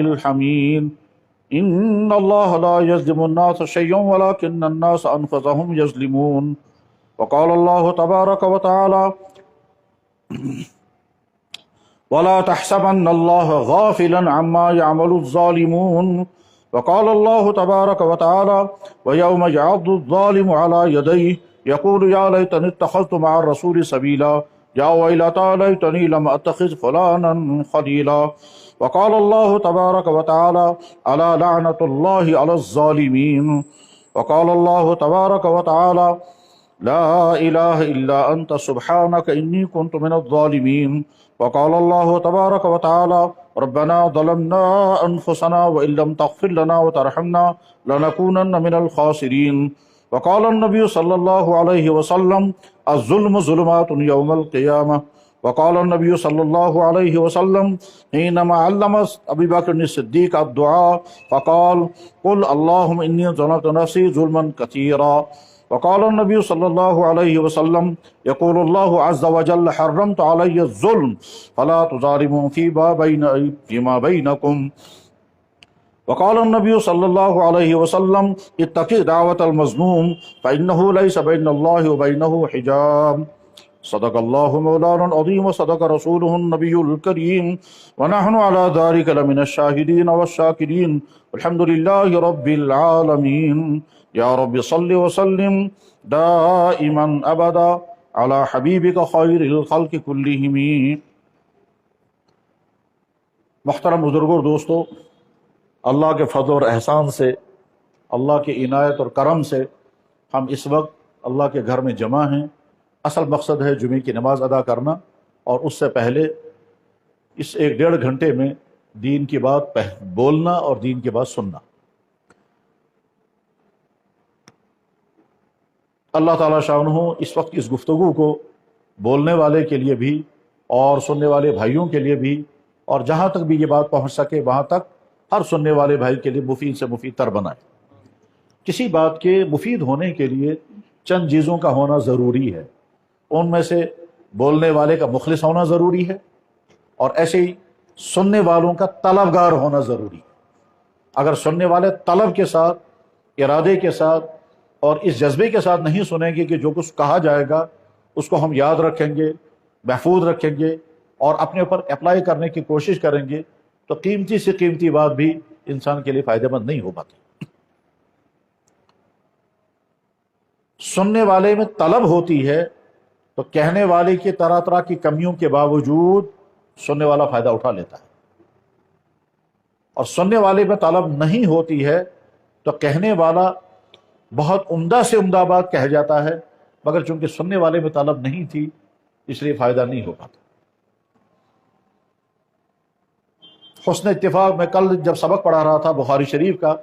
الحميد إن الله لا يظلم الناس شيئا ولكن الناس أنفسهم يظلمون وقال الله تبارك وتعالى ولا تحسبن الله غافلا عما يعمل الظالمون وقال الله تبارك وتعالى ويوم يعض الظالم على يديه يقول يا ليتني اتخذت مع الرسول سبيلا يا ويلتى ليتني لم أتخذ فلانا خليلا وقال الله تبارك وتعالى ألا لعنة الله على الظالمين وقال الله تبارك وتعالى لا إله إلا أنت سبحانك إني كنت من الظالمين وقال الله تبارك وتعالى ربنا ظلمنا أنفسنا وإن لم تغفر لنا وترحمنا لنكونن من الخاسرين وقال النبي صلى الله عليه وسلم الظلم ظلمات يوم القيامة وقال النبي صلى الله عليه وسلم حينما علم أبي بكر الصديق الدعاء فقال قل اللهم إني ظلمت نفسي ظلما كثيرا وقال النبي صلى الله عليه وسلم يقول الله عز وجل حرمت علي الظلم فلا تظالموا فيما بينكم وقال النبي صلى الله عليه وسلم اتق دعوة المظلوم فإنه ليس بين الله وبينه حجاب صدق الله مولانا العظيم وصدق رسوله النبي الكريم ونحن على ذلك لمن الشاهدين والشاكرين والحمد لله رب العالمين يا رب صل وسلم دائما أبدا على حبيبك خير الخلق كلهم. محترم بزرگوں اور دوستو، اللہ کے فضل اور احسان سے، اللہ کے عنایت اور کرم سے ہم اس وقت اللہ کے گھر میں جمع ہیں. اصل مقصد ہے جمعے کی نماز ادا کرنا، اور اس سے پہلے اس 1-1.5 گھنٹے میں دین کی بات بولنا اور دین کی بات سننا. اللہ تعالیٰ شانہ اس وقت اس گفتگو کو بولنے والے کے لیے بھی اور سننے والے بھائیوں کے لیے بھی، اور جہاں تک بھی یہ بات پہنچ سکے وہاں تک ہر سننے والے بھائی کے لیے مفید سے مفید تر بنائے. کسی بات کے مفید ہونے کے لیے چند چیزوں کا ہونا ضروری ہے. ان میں سے بولنے والے کا مخلص ہونا ضروری ہے، اور ایسے ہی سننے والوں کا طلبگار ہونا ضروری ہے. اگر سننے والے طلب کے ساتھ، ارادے کے ساتھ اور اس جذبے کے ساتھ نہیں سنیں گے کہ جو کچھ کہا جائے گا اس کو ہم یاد رکھیں گے، محفوظ رکھیں گے اور اپنے اوپر اپلائی کرنے کی کوشش کریں گے، تو قیمتی سے قیمتی بات بھی انسان کے لیے فائدہ مند نہیں ہو پاتی. سننے والے میں طلب ہوتی ہے تو کہنے والے کی طرح طرح کی کمیوں کے باوجود سننے والا فائدہ اٹھا لیتا ہے، اور سننے والے میں طلب نہیں ہوتی ہے تو کہنے والا بہت عمدہ سے عمدہ بات کہہ جاتا ہے، مگر چونکہ سننے والے میں طلب نہیں تھی اس لیے فائدہ نہیں ہو پاتا. حسن اتفاق میں کل جب سبق پڑھا رہا تھا بخاری شریف کا،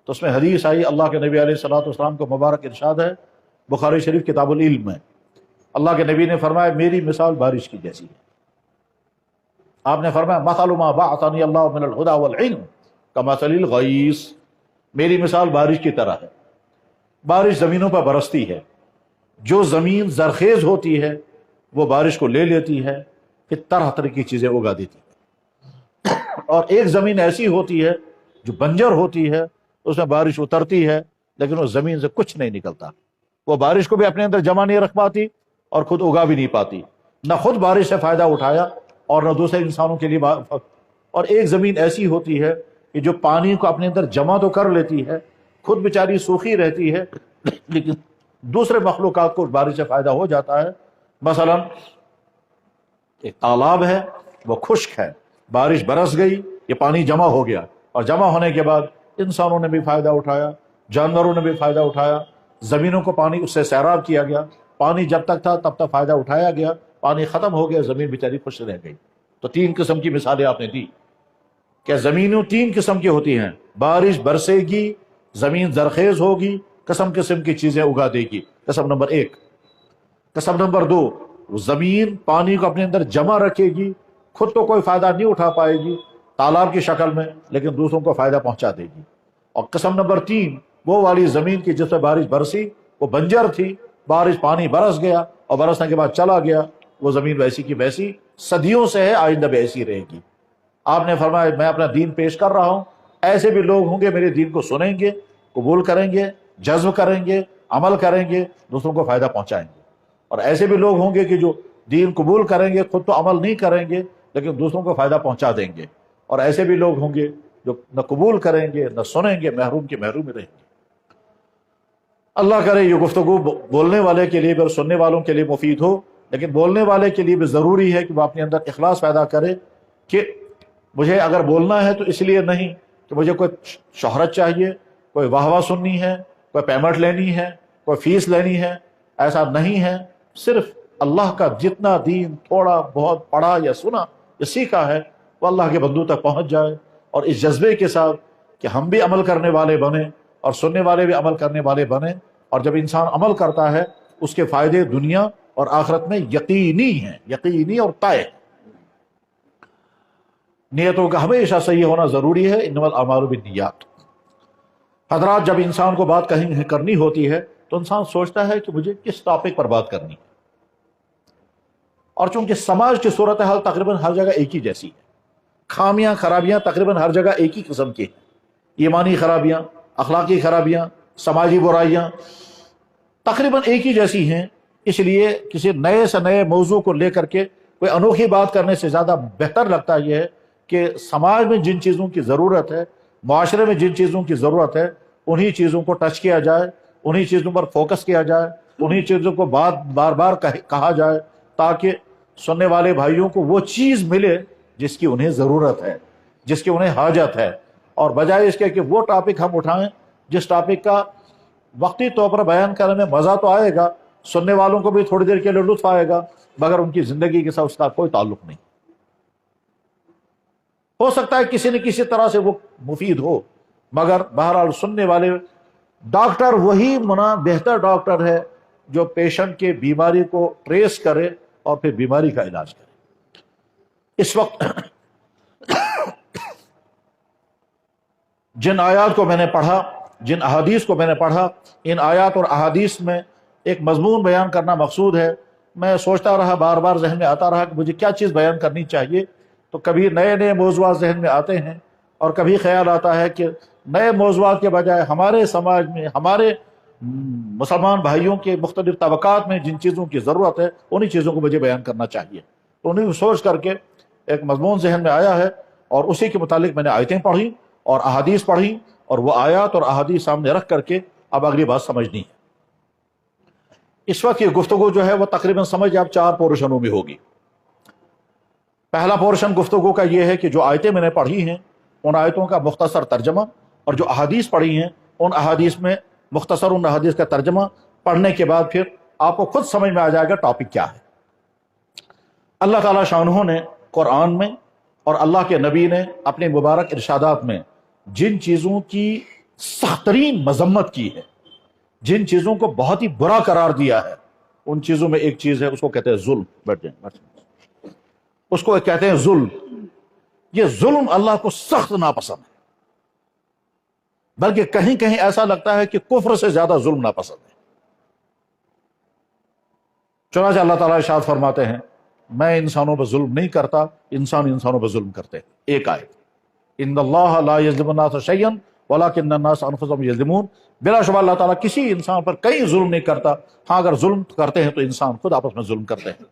تو اس میں حدیث آئی. اللہ کے نبی علیہ الصلوۃ والسلام کو مبارک ارشاد ہے، بخاری شریف کتاب العلم میں اللہ کے نبی نے فرمایا میری مثال بارش کی جیسی ہے. آپ نے فرمایا مثل ما بعثنی اللہ من الہدی والعلم کمثل الغیث، میری مثال بارش کی طرح ہے. بارش زمینوں پر برستی ہے، جو زمین زرخیز ہوتی ہے وہ بارش کو لے لیتی ہے، پھر طرح طرح کی چیزیں اگا دیتی ہے. اور ایک زمین ایسی ہوتی ہے جو بنجر ہوتی ہے، اس میں بارش اترتی ہے لیکن اس زمین سے کچھ نہیں نکلتا. وہ بارش کو بھی اپنے اندر جمع نہیں رکھ پاتی اور خود اگا بھی نہیں پاتی، نہ خود بارش سے فائدہ اٹھایا اور نہ دوسرے انسانوں کے لیے اور ایک زمین ایسی ہوتی ہے کہ جو پانی کو اپنے اندر جمع تو کر لیتی ہے، خود بیچاری سوکھی رہتی ہے لیکن دوسرے مخلوقات کو بارش سے فائدہ ہو جاتا ہے. مثلا ایک تالاب ہے، وہ خشک ہے، بارش برس گئی، یہ پانی جمع ہو گیا، اور جمع ہونے کے بعد انسانوں نے بھی فائدہ اٹھایا، جانوروں نے بھی فائدہ اٹھایا، زمینوں کو پانی اس سے سیراب کیا گیا. پانی جب تک تھا تب تک فائدہ اٹھایا گیا، پانی ختم ہو گیا، زمین بیچاری خوش رہ گئی. تو 3 قسم کی مثالیں آپ نے دی کہ زمینوں 3 قسم کی ہوتی ہیں. بارش برسے گی، زمین زرخیز ہوگی، قسم قسم کی چیزیں اگا دے گی. قسم نمبر 1. قسم نمبر 2، زمین پانی کو اپنے اندر جمع رکھے گی، خود تو کوئی فائدہ نہیں اٹھا پائے گی تالاب کی شکل میں، لیکن دوسروں کو فائدہ پہنچا دے گی. اور قسم نمبر 3، وہ والی زمین کی جس پہ بارش برسی وہ بنجر تھی، بارش پانی برس گیا اور برسنے کے بعد چلا گیا، وہ زمین ویسی کی ویسی صدیوں سے ہے، آئندہ بھی ایسی رہے گی. آپ نے فرمایا میں اپنا دین پیش کر رہا ہوں، ایسے بھی لوگ ہوں گے میرے دین کو سنیں گے، قبول کریں گے، جذب کریں گے، عمل کریں گے، دوسروں کو فائدہ پہنچائیں گے، اور ایسے بھی لوگ ہوں گے کہ جو دین قبول کریں گے، خود تو عمل نہیں کریں گے لیکن دوسروں کو فائدہ پہنچا دیں گے، اور ایسے بھی لوگ ہوں گے جو نہ قبول کریں گے نہ سنیں گے، محروم کے محروم رہیں گے۔ اللہ کرے یہ گفتگو بولنے والے کے لیے بھی اور سننے والوں کے لیے مفید ہو، لیکن بولنے والے کے لیے بھی ضروری ہے کہ وہ اپنے اندر اخلاص پیدا کرے کہ مجھے اگر بولنا ہے تو اس لیے نہیں کہ مجھے کوئی شہرت چاہیے، کوئی واہ واہ سننی ہے، کوئی پیمنٹ لینی ہے، کوئی فیس لینی ہے، ایسا نہیں ہے۔ صرف اللہ کا جتنا دین تھوڑا بہت پڑھا یا سنا یا سیکھا ہے وہ اللہ کے بندوں تک پہنچ جائے، اور اس جذبے کے ساتھ کہ ہم بھی عمل کرنے والے بنیں اور سننے والے بھی عمل کرنے والے بنیں، اور جب انسان عمل کرتا ہے اس کے فائدے دنیا اور آخرت میں یقینی ہیں، یقینی اور طے۔ نیتوں کا ہمیشہ صحیح ہونا ضروری ہے، انما الاعمال بالنیات۔ حضرات جب انسان کو بات کہیں کرنی ہوتی ہے تو انسان سوچتا ہے کہ مجھے کس ٹاپک پر بات کرنی ہے، اور چونکہ سماج کی صورتحال تقریباً ہر جگہ ایک ہی جیسی ہے، خامیاں خرابیاں تقریباً ہر جگہ ایک ہی قسم کی ہیں، ایمانی خرابیاں، اخلاقی خرابیاں، سماجی برائیاں تقریباً ایک ہی جیسی ہیں، اس لیے کسی نئے سے نئے موضوع کو لے کر کے کوئی انوکھی بات کرنے سے زیادہ بہتر لگتا یہ ہے کہ سماج میں جن چیزوں کی ضرورت ہے، معاشرے میں جن چیزوں کی ضرورت ہے، انہی چیزوں کو ٹچ کیا جائے، انہی چیزوں پر فوکس کیا جائے، انہی چیزوں کو بار بار کہا جائے، تاکہ سننے والے بھائیوں کو وہ چیز ملے جس کی انہیں ضرورت ہے، جس کی انہیں حاجت ہے، اور بجائے اس کے کہ وہ ٹاپک ہم اٹھائیں جس ٹاپک کا وقتی طور پر بیان کرنے میں مزہ تو آئے گا، سننے والوں کو بھی تھوڑی دیر کے لیے لطف آئے گا، مگر ان کی زندگی کے ساتھ اس کا کوئی تعلق نہیں۔ ہو سکتا ہے کسی نہ کسی طرح سے وہ مفید ہو، مگر بہرحال سننے والے ڈاکٹر وہی بہتر ڈاکٹر ہے جو پیشنٹ کے بیماری کو ٹریس کرے اور پھر بیماری کا علاج کرے۔ اس وقت جن آیات کو میں نے پڑھا، جن احادیث کو میں نے پڑھا، ان آیات اور احادیث میں ایک مضمون بیان کرنا مقصود ہے۔ میں سوچتا رہا، بار بار ذہن میں آتا رہا کہ مجھے کیا چیز بیان کرنی چاہیے، تو کبھی نئے نئے موضوعات ذہن میں آتے ہیں، اور کبھی خیال آتا ہے کہ نئے موضوعات کے بجائے ہمارے سماج میں، ہمارے مسلمان بھائیوں کے مختلف طبقات میں جن چیزوں کی ضرورت ہے انہی چیزوں کو مجھے بیان کرنا چاہیے۔ تو انہیں سوچ کر کے ایک مضمون ذہن میں آیا ہے، اور اسی کے متعلق میں نے آیتیں پڑھی اور احادیث پڑھی، اور وہ آیات اور احادیث سامنے رکھ کر کے اب اگلی بات سمجھنی ہے۔ اس وقت یہ گفتگو جو ہے وہ تقریباً سمجھ آپ 4 پورشنوں میں ہوگی۔ پہلا پورشن گفتگو کا یہ ہے کہ جو آیتیں میں نے پڑھی ہیں ان آیتوں کا مختصر ترجمہ، اور جو احادیث پڑھی ہیں ان احادیث میں مختصر ان احادیث کا ترجمہ پڑھنے کے بعد پھر آپ کو خود سمجھ میں آ جائے گا ٹاپک کیا ہے۔ اللہ تعالیٰ شانہ نے قرآن میں اور اللہ کے نبی نے اپنے مبارک ارشادات میں جن چیزوں کی سخت ترین مذمت کی ہے، جن چیزوں کو بہت ہی برا قرار دیا ہے، ان چیزوں میں ایک چیز ہے، اس کو کہتے ہیں ظلم۔ بیٹھ جائیں، اس کو کہتے ہیں ظلم۔ یہ ظلم اللہ کو سخت ناپسند ہے، بلکہ کہیں کہیں ایسا لگتا ہے کہ کفر سے زیادہ ظلم ناپسند ہے۔ چنانچہ اللہ تعالیٰ ارشاد فرماتے ہیں میں انسانوں پر ظلم نہیں کرتا، انسان انسانوں پر ظلم کرتے ہیں۔ ایک آیت، ان اللہ لا یظلم الناس شیئا ولکن الناس انفسهم یظلمون، بلا شبہ اللہ تعالیٰ کسی انسان پر کہیں ظلم نہیں کرتا، ہاں اگر ظلم کرتے ہیں تو انسان خود آپس میں ظلم کرتے ہیں۔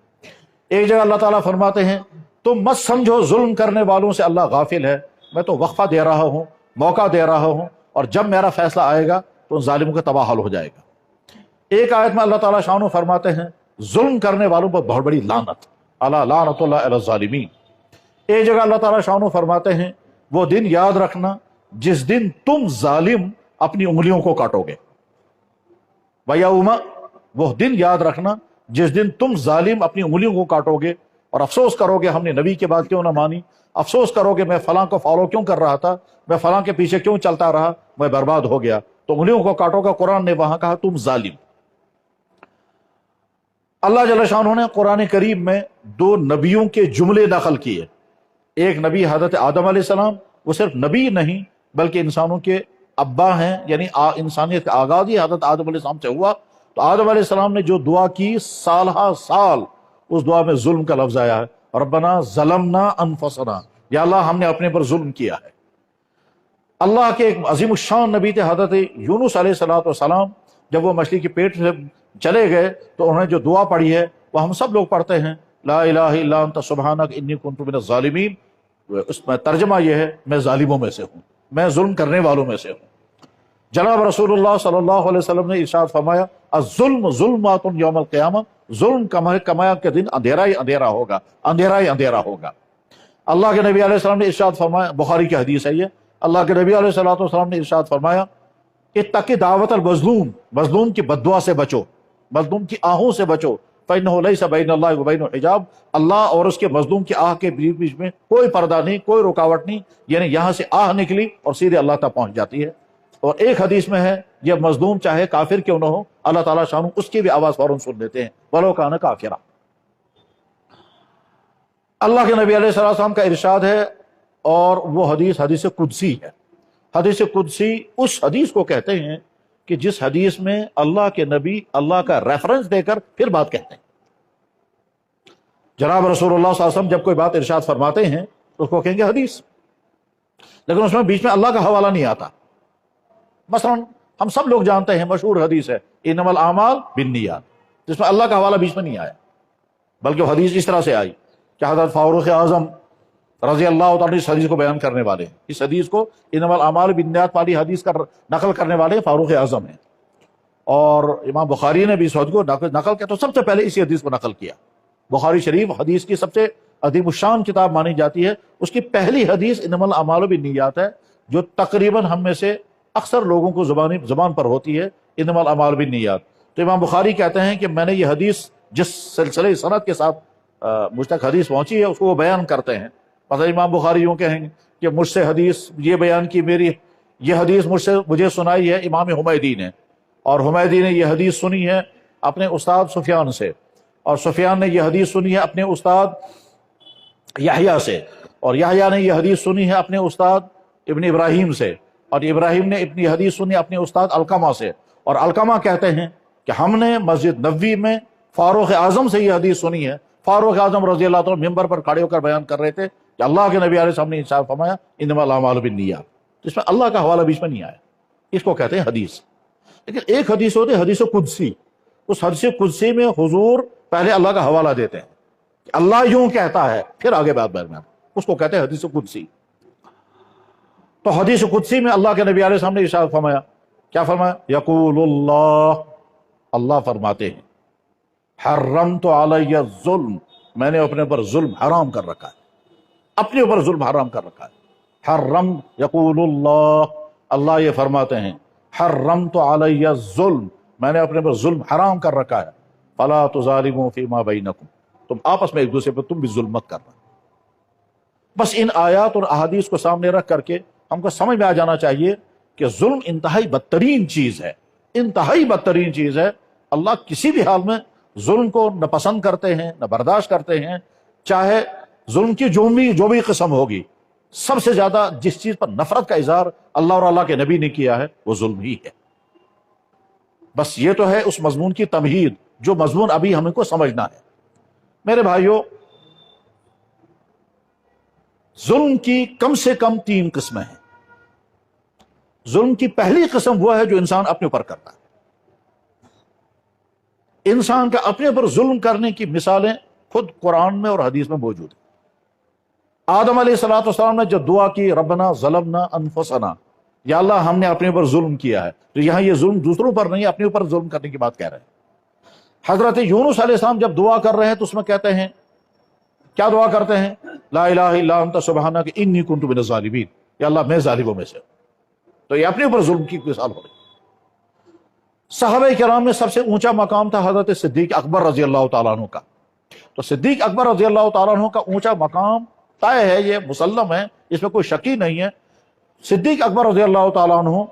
ایک جگہ اللہ تعالیٰ فرماتے ہیں تم مت سمجھو ظلم کرنے والوں سے اللہ غافل ہے، میں تو وقفہ دے رہا ہوں، موقع دے رہا ہوں، اور جب میرا فیصلہ آئے گا تو ان ظالموں کا تباہ حال ہو جائے گا۔ ایک آیت میں اللہ تعالیٰ شانہ فرماتے ہیں ظلم کرنے والوں پر بہت بڑی لعنت، الا لعنت اللہ علی الظالمین۔ ایک جگہ اللہ تعالیٰ شانہ فرماتے ہیں وہ دن یاد رکھنا جس دن تم ظالم اپنی انگلیوں کو کاٹو گے، وَيَوْمَ، وہ دن یاد رکھنا جس دن تم ظالم اپنی انگلیوں کو کاٹو گے اور افسوس کرو گے ہم نے نبی کی بات کیوں نہ مانی، افسوس کرو گے میں فلاں کو فالو کیوں کر رہا تھا، میں فلاں کے پیچھے کیوں چلتا رہا، میں برباد ہو گیا۔ تو انگلیوں کو کاٹو گا، قرآن نے وہاں کہا تم ظالم۔ اللہ جل شانہ نے قرآن کریم میں 2 نبیوں کے جملے نقل کیے۔ ایک نبی حضرت آدم علیہ السلام، وہ صرف نبی نہیں بلکہ انسانوں کے ابا ہیں، یعنی انسانیت کا آغاز ہی حضرت آدم علیہ السلام سے ہوا۔ تو آدم علیہ السلام نے جو دعا کی سالہ سال اس دعا میں ظلم کا لفظ آیا ہے، ربنا ظلمنا انفسنا، یا اللہ ہم نے اپنے پر ظلم کیا ہے۔ اللہ کے ایک عظیم الشان نبی تھے حضرت یونس علیہ الصلوۃ والسلام، جب وہ مچھلی کے پیٹ سے چلے گئے تو انہوں نے جو دعا پڑھی ہے وہ ہم سب لوگ پڑھتے ہیں، لا الہ الا انت سبحانک انی کنت من الظالمین۔ اس میں ترجمہ یہ ہے میں ظالموں میں سے ہوں، میں ظلم کرنے والوں میں سے ہوں۔ جناب رسول اللہ صلی اللہ علیہ وسلم نے ارشاد فرمایا الظلم ظلمات یوم القیامہ، ظلم قیامت کے دن اندھیرا ہی اندھیرا ہوگا، اندھیرا ہی اندھیرا ہوگا۔ اللہ کے نبی علیہ السلام نے ارشاد فرمایا، بخاری کی حدیث ہے یہ، اللہ کے نبی علیہ السلام نے ارشاد فرمایا اتقی دعوت المظلوم، مظلوم کی بددعا سے بچو، مظلوم کی آہوں سے بچو، فإنہ لیس بین اللہ وبین حجاب، اللہ اور اس کے مظلوم کی آہ کے بیچ میں کوئی پردہ نہیں، کوئی رکاوٹ نہیں، یعنی یہاں سے آہ نکلی اور سیدھے اللہ تک پہنچ جاتی ہے۔ اور ایک حدیث میں ہے یہ مظلوم چاہے کافر کیوں نہ ہو، اللہ تعالیٰ شانو اس کی بھی آواز فوراً سن لیتے ہیں، ولو کان کافرا۔ اللہ کے نبی علیہ السلام کا ارشاد ہے، اور وہ حدیث قدسی ہے۔ حدیث قدسی اس حدیث کو کہتے ہیں کہ جس حدیث میں اللہ کے نبی اللہ کا ریفرنس دے کر پھر بات کہتے ہیں۔ جناب رسول اللہ صلی اللہ علیہ وسلم جب کوئی بات ارشاد فرماتے ہیں تو اس کو کہیں گے حدیث، لیکن اس میں بیچ میں اللہ کا حوالہ نہیں آتا۔ مثلا ہم سب لوگ جانتے ہیں مشہور حدیث ہے انما الاعمال بالنیات، جس میں اللہ کا حوالہ بیچ میں نہیں آیا، بلکہ حدیث اس طرح سے آئی کہ حضرت فاروق اعظم رضی اللہ تعالیٰ اس حدیث کو بیان کرنے والے ہیں، اس حدیث کو انما الاعمال بالنیات والی حدیث کا نقل کرنے والے فاروق اعظم ہیں، اور امام بخاری نے بھی اس حدیث کو نقل کیا، تو سب سے پہلے اسی حدیث کو نقل کیا۔ بخاری شریف حدیث کی سب سے عظیم الشان کتاب مانی جاتی ہے، اس کی پہلی حدیث انما الاعمال بالنیات ہے، جو تقریباً ہم میں سے اکثر لوگوں کو زبان پر ہوتی ہے، انما الاعمال بالنیات۔ تو امام بخاری کہتے ہیں کہ میں نے یہ حدیث جس سلسلے سند کے ساتھ مجھ تک حدیث پہنچی ہے اس کو وہ بیان کرتے ہیں۔ مثلا امام بخاری یوں کہیں گے کہ مجھ سے حدیث یہ بیان کی، یہ حدیث مجھے سنائی ہے امام حمیدی نے، اور حمیدی نے یہ حدیث سنی ہے اپنے استاد سفیان سے، اور سفیان نے یہ حدیث سنی ہے اپنے استاد یحییٰ سے، اور یحییٰ نے یہ حدیث سنی ہے اپنے استاد ابن ابراہیم سے، اور ابراہیم نے اپنی حدیث سنی اپنے استاد علقمہ سے، اور علقمہ کہتے ہیں کہ ہم نے مسجد نبوی میں فاروق اعظم سے یہ حدیث سنی ہے۔ فاروق اعظم رضی اللہ عنہ ممبر پر کھڑے ہو کر بیان کر رہے تھے کہ اللہ کے نبی علیہ السلام نے ارشاد فرمایا انما الاعمال بالنیات، جس میں اللہ کا حوالہ بیچ میں نہیں آیا، اس کو کہتے ہیں حدیث۔ لیکن ایک حدیث ہوتی ہے حدیث قدسی، اس حدیث قدسی میں حضور پہلے اللہ کا حوالہ دیتے ہیں کہ اللہ یوں کہتا ہے، پھر آگے بات بیان، اس کو کہتے ہیں حدیث قدسی۔ تو حدیث قدسی میں اللہ کے نبی علیہ السلام نے ارشاد فرمایا، کیا فرمایا؟ یقول اللہ فرماتے ہیں حرمت علی الظلم، میں نے اپنے اوپر ظلم حرام کر رکھا ہے، اپنے اوپر ظلم حرام کر رکھا ہے۔ یقول اللہ یہ فرماتے ہیں حرمت علی الظلم، میں نے اپنے اوپر ظلم حرام کر رکھا ہے، فلا تظالموا فیما بینکم، تم آپس میں ایک دوسرے پر تم بھی ظلم مت کرنا۔ بس ان آیات اور احادیث کو سامنے رکھ کر کے ہم کو سمجھ میں آ جانا چاہیے کہ ظلم انتہائی بدترین چیز ہے، انتہائی بدترین چیز ہے۔ اللہ کسی بھی حال میں ظلم کو نہ پسند کرتے ہیں نہ برداشت کرتے ہیں، چاہے ظلم کی جو بھی قسم ہوگی۔ سب سے زیادہ جس چیز پر نفرت کا اظہار اللہ اور اللہ کے نبی نے کیا ہے وہ ظلم ہی ہے۔ بس یہ تو ہے اس مضمون کی تمہید، جو مضمون ابھی ہمیں کو سمجھنا ہے۔ میرے بھائیوں، ظلم کی کم سے کم 3 قسمیں ہیں۔ ظلم کی پہلی قسم وہ ہے جو انسان اپنے اوپر کرتا ہے۔ انسان کا اپنے اوپر ظلم کرنے کی مثالیں خود قرآن میں اور حدیث میں موجود ہیں۔ آدم علیہ الصلوۃ والسلام نے جو دعا کی ربنا ظلمنا انفسنا، یا اللہ ہم نے اپنے اوپر ظلم کیا ہے، تو یہاں یہ ظلم دوسروں پر نہیں، اپنے اوپر ظلم کرنے کی بات کہہ رہے ہیں۔ حضرت یونس علیہ السلام جب دعا کر رہے ہیں تو اس میں کہتے ہیں، کیا دعا کرتے ہیں؟ لا الہ الا انت سبحانک انی کنت من الظالمین، یا اللہ میں ظالموں میں سے ہوں۔ تو یہ اپنے اوپر ظلم کی مثال ہو رہی۔ صحابہ کرام میں سب سے اونچا مقام تھا حضرت صدیق اکبر رضی اللہ تعالیٰ عنہ کا۔ تو صدیق اکبر رضی اللہ تعالیٰ عنہ کا اونچا مقام طے ہے، یہ مسلم ہے، اس میں کوئی شک ہی نہیں ہے۔ صدیق اکبر رضی اللہ تعالیٰ عنہ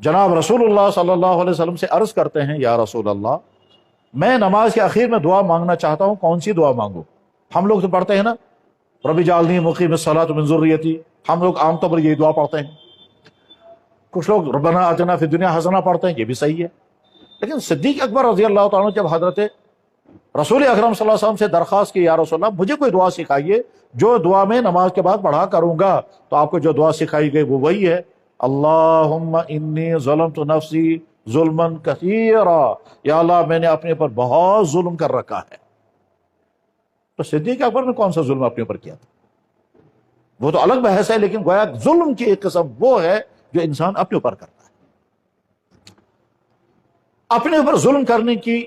جناب رسول اللہ صلی اللہ علیہ وسلم سے عرض کرتے ہیں، یا رسول اللہ، میں نماز کے اخیر میں دعا مانگنا چاہتا ہوں، کون سی دعا مانگوں؟ ہم لوگ تو پڑھتے ہیں نا رب اجعلنی مقیم الصلاۃ ومن ذریتی، ہم لوگ عام طور پر یہی دعا پڑھتے ہیں۔ کچھ لوگ ربنا آتنا فی الدنیا حسنہ پڑھتے ہیں، یہ بھی صحیح ہے۔ لیکن صدیق اکبر رضی اللہ تعالیٰ عنہ جب حضرت رسول اکرم صلی اللہ علیہ وسلم سے درخواست کی، یا رسول اللہ مجھے کوئی دعا سکھائیے جو دعا میں نماز کے بعد پڑھا کروں گا. تو آپ کو جو دعا سکھائی گئی وہ وہی ہے، اللہم انی ظلمت نفسی ظلما کثیرا، یا اللہ میں نے اپنے پر بہت ظلم کر رکھا ہے. تو صدیق اکبر نے کون سا ظلم اپنے اوپر کیا تھا؟ وہ تو الگ بحث ہے، لیکن گویا ظلم کی ایک قسم وہ ہے جو انسان اپنے اوپر کرتا ہے. اپنے اوپر ظلم کرنے کی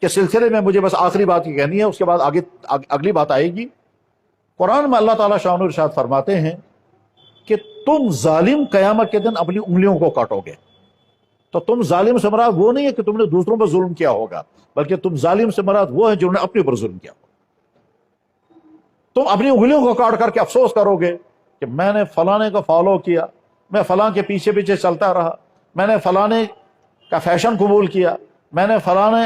کے سلسلے میں مجھے بس آخری بات یہ کہنی ہے، اس کے بعد آگے اگلی بات آئے گی. قرآن میں اللہ تعالیٰ شان و ارشاد فرماتے ہیں کہ تم ظالم قیامت کے دن اپنی انگلیوں کو کاٹو گے. تو تم ظالم سے مراد وہ نہیں ہے کہ تم نے دوسروں پر ظلم کیا ہوگا، بلکہ تم ظالم سے مراد وہ ہے جنہوں نے اپنے اوپر ظلم کیا ہوگا. تم اپنی انگلیوں کو کاٹ کر کے افسوس کرو گے کہ میں نے فلانے کو فالو کیا، میں فلاں کے پیچھے پیچھے چلتا رہا، میں نے فلانے کا فیشن قبول کیا، میں نے فلانے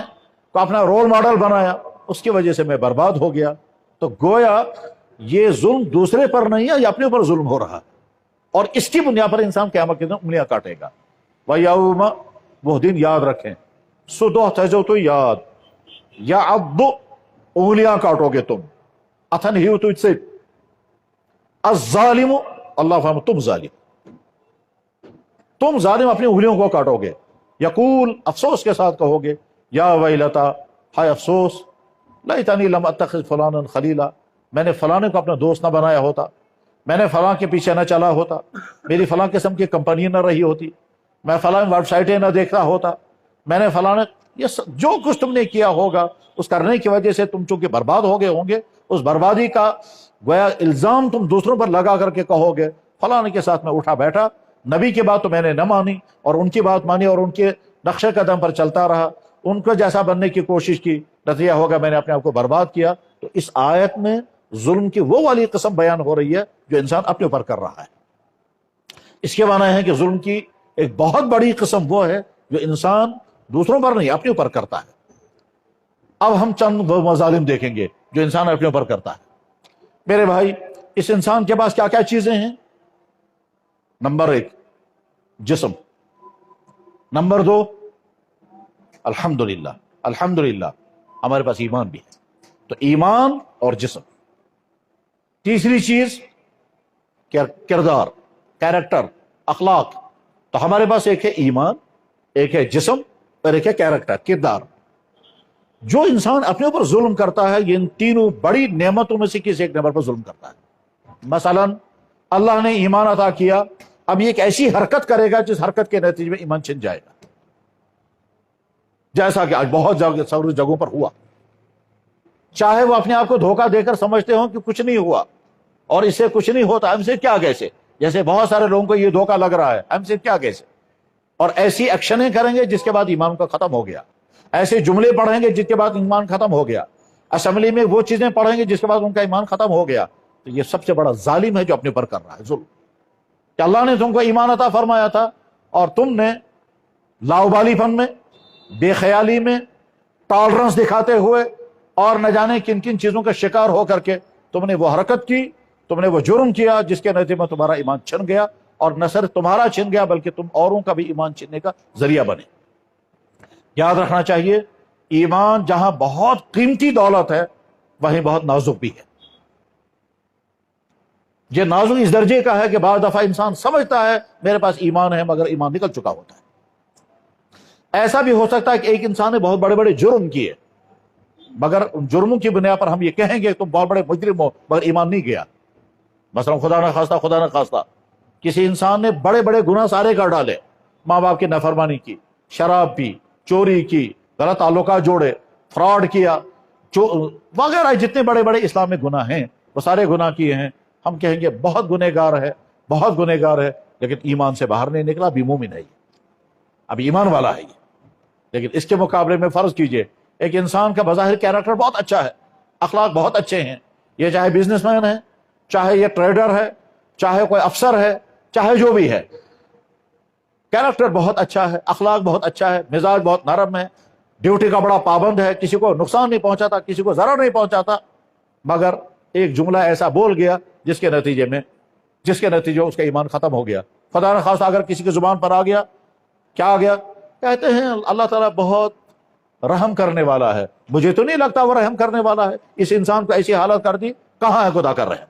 کو اپنا رول ماڈل بنایا، اس کی وجہ سے میں برباد ہو گیا. تو گویا یہ ظلم دوسرے پر نہیں ہے، یہ اپنے اوپر ظلم ہو رہا ہے، اور اس کی بنیاد پر انسان قیامت کے دن انگلیاں کاٹے گا. وَيَوْمَ، وہ دن یاد رکھیں، صدح تجو تو یاد، یا عبد، انگلیاں کاٹو گے تم، اتن ہی تو سے الظالم، اللہ فہم تم ظالم اپنی انگلیوں کو کاٹو گے. یقول، افسوس کے ساتھ کہو گے، یا ویلتا، ہائے افسوس، لیتنی لم اتخذ فلانا خلیلا، میں نے فلانے کو اپنا دوست نہ بنایا ہوتا، میں نے فلاں کے پیچھے نہ چلا ہوتا، میری فلاں قسم کی کمپنی نہ رہی ہوتی، میں فلاں ویب سائٹیں نہ دیکھتا ہوتا، میں نے فلاں، یہ جو کچھ تم نے کیا ہوگا اس کرنے کی وجہ سے تم چونکہ برباد ہو گئے ہوں گے، اس بربادی کا گویا الزام تم دوسروں پر لگا کر کے کہو گے فلاں کے ساتھ میں اٹھا بیٹھا، نبی کی بات تو میں نے نہ مانی اور ان کی بات مانی اور ان کے نقش قدم پر چلتا رہا، ان کو جیسا بننے کی کوشش کی، نتیجہ ہوگا میں نے اپنے آپ کو برباد کیا. تو اس آیت میں ظلم کی وہ والی قسم بیان ہو رہی ہے جو انسان اپنے اوپر کر رہا ہے. اس کے معنی ہے کہ ظلم کی ایک بہت بڑی قسم وہ ہے جو انسان دوسروں پر نہیں اپنے اوپر کرتا ہے. اب ہم چند وہ مظالم دیکھیں گے جو انسان اپنے اوپر کرتا ہے. میرے بھائی، اس انسان کے پاس کیا کیا چیزیں ہیں؟ نمبر 1 جسم، نمبر 2 الحمدللہ ہمارے پاس ایمان بھی ہے، تو ایمان اور جسم. تیسری چیز کردار، کیریکٹر، اخلاق. تو ہمارے پاس ایک ہے ایمان، ایک ہے جسم، اور ایک ہے کیریکٹر، کردار. جو انسان اپنے اوپر ظلم کرتا ہے یہ ان تینوں بڑی نعمتوں میں سے کسی ایک نعمت پر ظلم کرتا ہے. مثلا اللہ نے ایمان عطا کیا، اب یہ ایک ایسی حرکت کرے گا جس حرکت کے نتیجے میں ایمان چھن جائے گا، جیسا کہ آج بہت جگہوں پر ہوا. چاہے وہ اپنے آپ کو دھوکہ دے کر سمجھتے ہوں کہ کچھ نہیں ہوا اور اس سے کچھ نہیں ہوتا، ہم سے کیا کیسے، جیسے بہت سارے لوگوں کو یہ دھوکہ لگ رہا ہے، ہم سے کیا کیسے، اور ایسی ایکشنیں کریں گے جس کے بعد ایمان کا ختم ہو گیا، ایسے جملے پڑھیں گے جس کے بعد ایمان ختم ہو گیا، اسمبلی میں وہ چیزیں پڑھیں گے جس کے بعد ان کا ایمان ختم ہو گیا. تو یہ سب سے بڑا ظالم ہے جو اپنے پر کر رہا ہے ظلم، کہ اللہ نے تم کو ایمان عطا فرمایا تھا اور تم نے لاؤبالی پن میں، بے خیالی میں، ٹالرنس دکھاتے ہوئے اور نہ جانے کن کن چیزوں کا شکار ہو کر کے تم نے وہ حرکت کی، تم نے وہ جرم کیا جس کے نتیجے میں تمہارا ایمان چھن گیا، اور نہ صرف تمہارا چھن گیا بلکہ تم اوروں کا بھی ایمان چھننے کا ذریعہ بنے. یاد رکھنا چاہیے ایمان جہاں بہت قیمتی دولت ہے وہیں بہت نازک بھی ہے. یہ نازک اس درجے کا ہے کہ بعض دفعہ انسان سمجھتا ہے میرے پاس ایمان ہے مگر ایمان نکل چکا ہوتا ہے. ایسا بھی ہو سکتا ہے کہ ایک انسان نے بہت بڑے بڑے جرم کیے مگر ان جرموں کی بنیاد پر ہم یہ کہیں گے تم بہت بڑے مجرم ہو مگر ایمان نہیں گیا. مثلا خدا نہ خواستہ کسی انسان نے بڑے بڑے گناہ سارے کر ڈالے، ماں باپ کی نافرمانی کی، شراب پی، چوری کی، غلط تعلقات جوڑے، فراڈ کیا، وغیرہ جتنے بڑے بڑے اسلام میں گناہ ہیں وہ سارے گناہ کیے ہیں. ہم کہیں گے بہت گنہگار ہے لیکن ایمان سے باہر نہیں نکلا، ابھی مومن ہے، اب ایمان والا ہے یہ. لیکن اس کے مقابلے میں فرض کیجئے ایک انسان کا بظاہر کیریکٹر بہت اچھا ہے، اخلاق بہت اچھے ہیں، یہ چاہے بزنس مین ہے، چاہے یہ ٹریڈر ہے، چاہے کوئی افسر ہے، چاہے جو بھی ہے، کیریکٹر بہت اچھا ہے، اخلاق بہت اچھا ہے، مزاج بہت نرم ہے، ڈیوٹی کا بڑا پابند ہے، کسی کو نقصان نہیں پہنچاتا، کسی کو ضرر نہیں پہنچاتا، مگر ایک جملہ ایسا بول گیا جس کے نتیجے اس کا ایمان ختم ہو گیا. خدا نخواستہ اگر کسی کی زبان پر آ گیا، کیا آ گیا؟ کہتے ہیں اللہ تعالیٰ بہت رحم کرنے والا ہے، مجھے تو نہیں لگتا وہ رحم کرنے والا ہے، اس انسان کو ایسی حالت کر دی، کہاں ہے خدا کر رہے ہیں.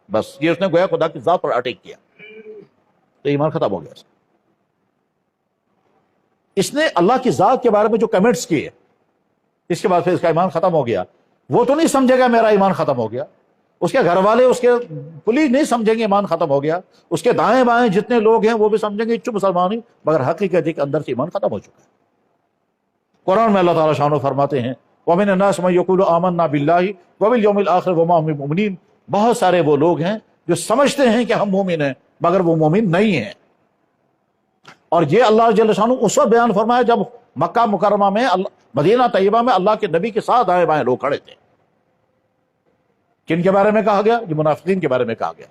بس یہ اس نے گویا خدا کی ذات پر اٹیک کیا تو ایمان ختم ہو گیا. اس نے اللہ کی ذات کے بارے میں جو کمنٹس کیے اس کے بعد پھر اس کا ایمان ختم ہو گیا. وہ تو نہیں سمجھے گا میرا ایمان ختم ہو گیا، اس کے گھر والے، اس کے پولیس نہیں سمجھیں گے ایمان ختم ہو گیا، اس کے دائیں بائیں جتنے لوگ ہیں وہ بھی سمجھیں گے چپ مسلمان ہی، مگر حقیقت کے اندر سے ایمان ختم ہو چکا ہے. قرآن میں اللہ تعالیٰ شانو فرماتے ہیں وَمِنَ النَّاسِ مَن يَقُولُ آمَنَّا بِاللَّهِ وَبِالْيَوْمِ الْآخِرِ وَمَا هُم بِمُؤْمِنِينَ. بہت سارے وہ لوگ ہیں جو سمجھتے ہیں کہ ہم مومن ہیں مگر وہ مومن نہیں ہیں. اور یہ اللہ جل شانو اس وقت بیان فرمایا جب مکہ مکرمہ میں مدینہ طیبہ میں اللہ کے نبی کے ساتھ دائیں بائیں لوگ کھڑے تھے. کن کے بارے میں کہا گیا؟ یہ منافقین کے بارے میں کہا گیا.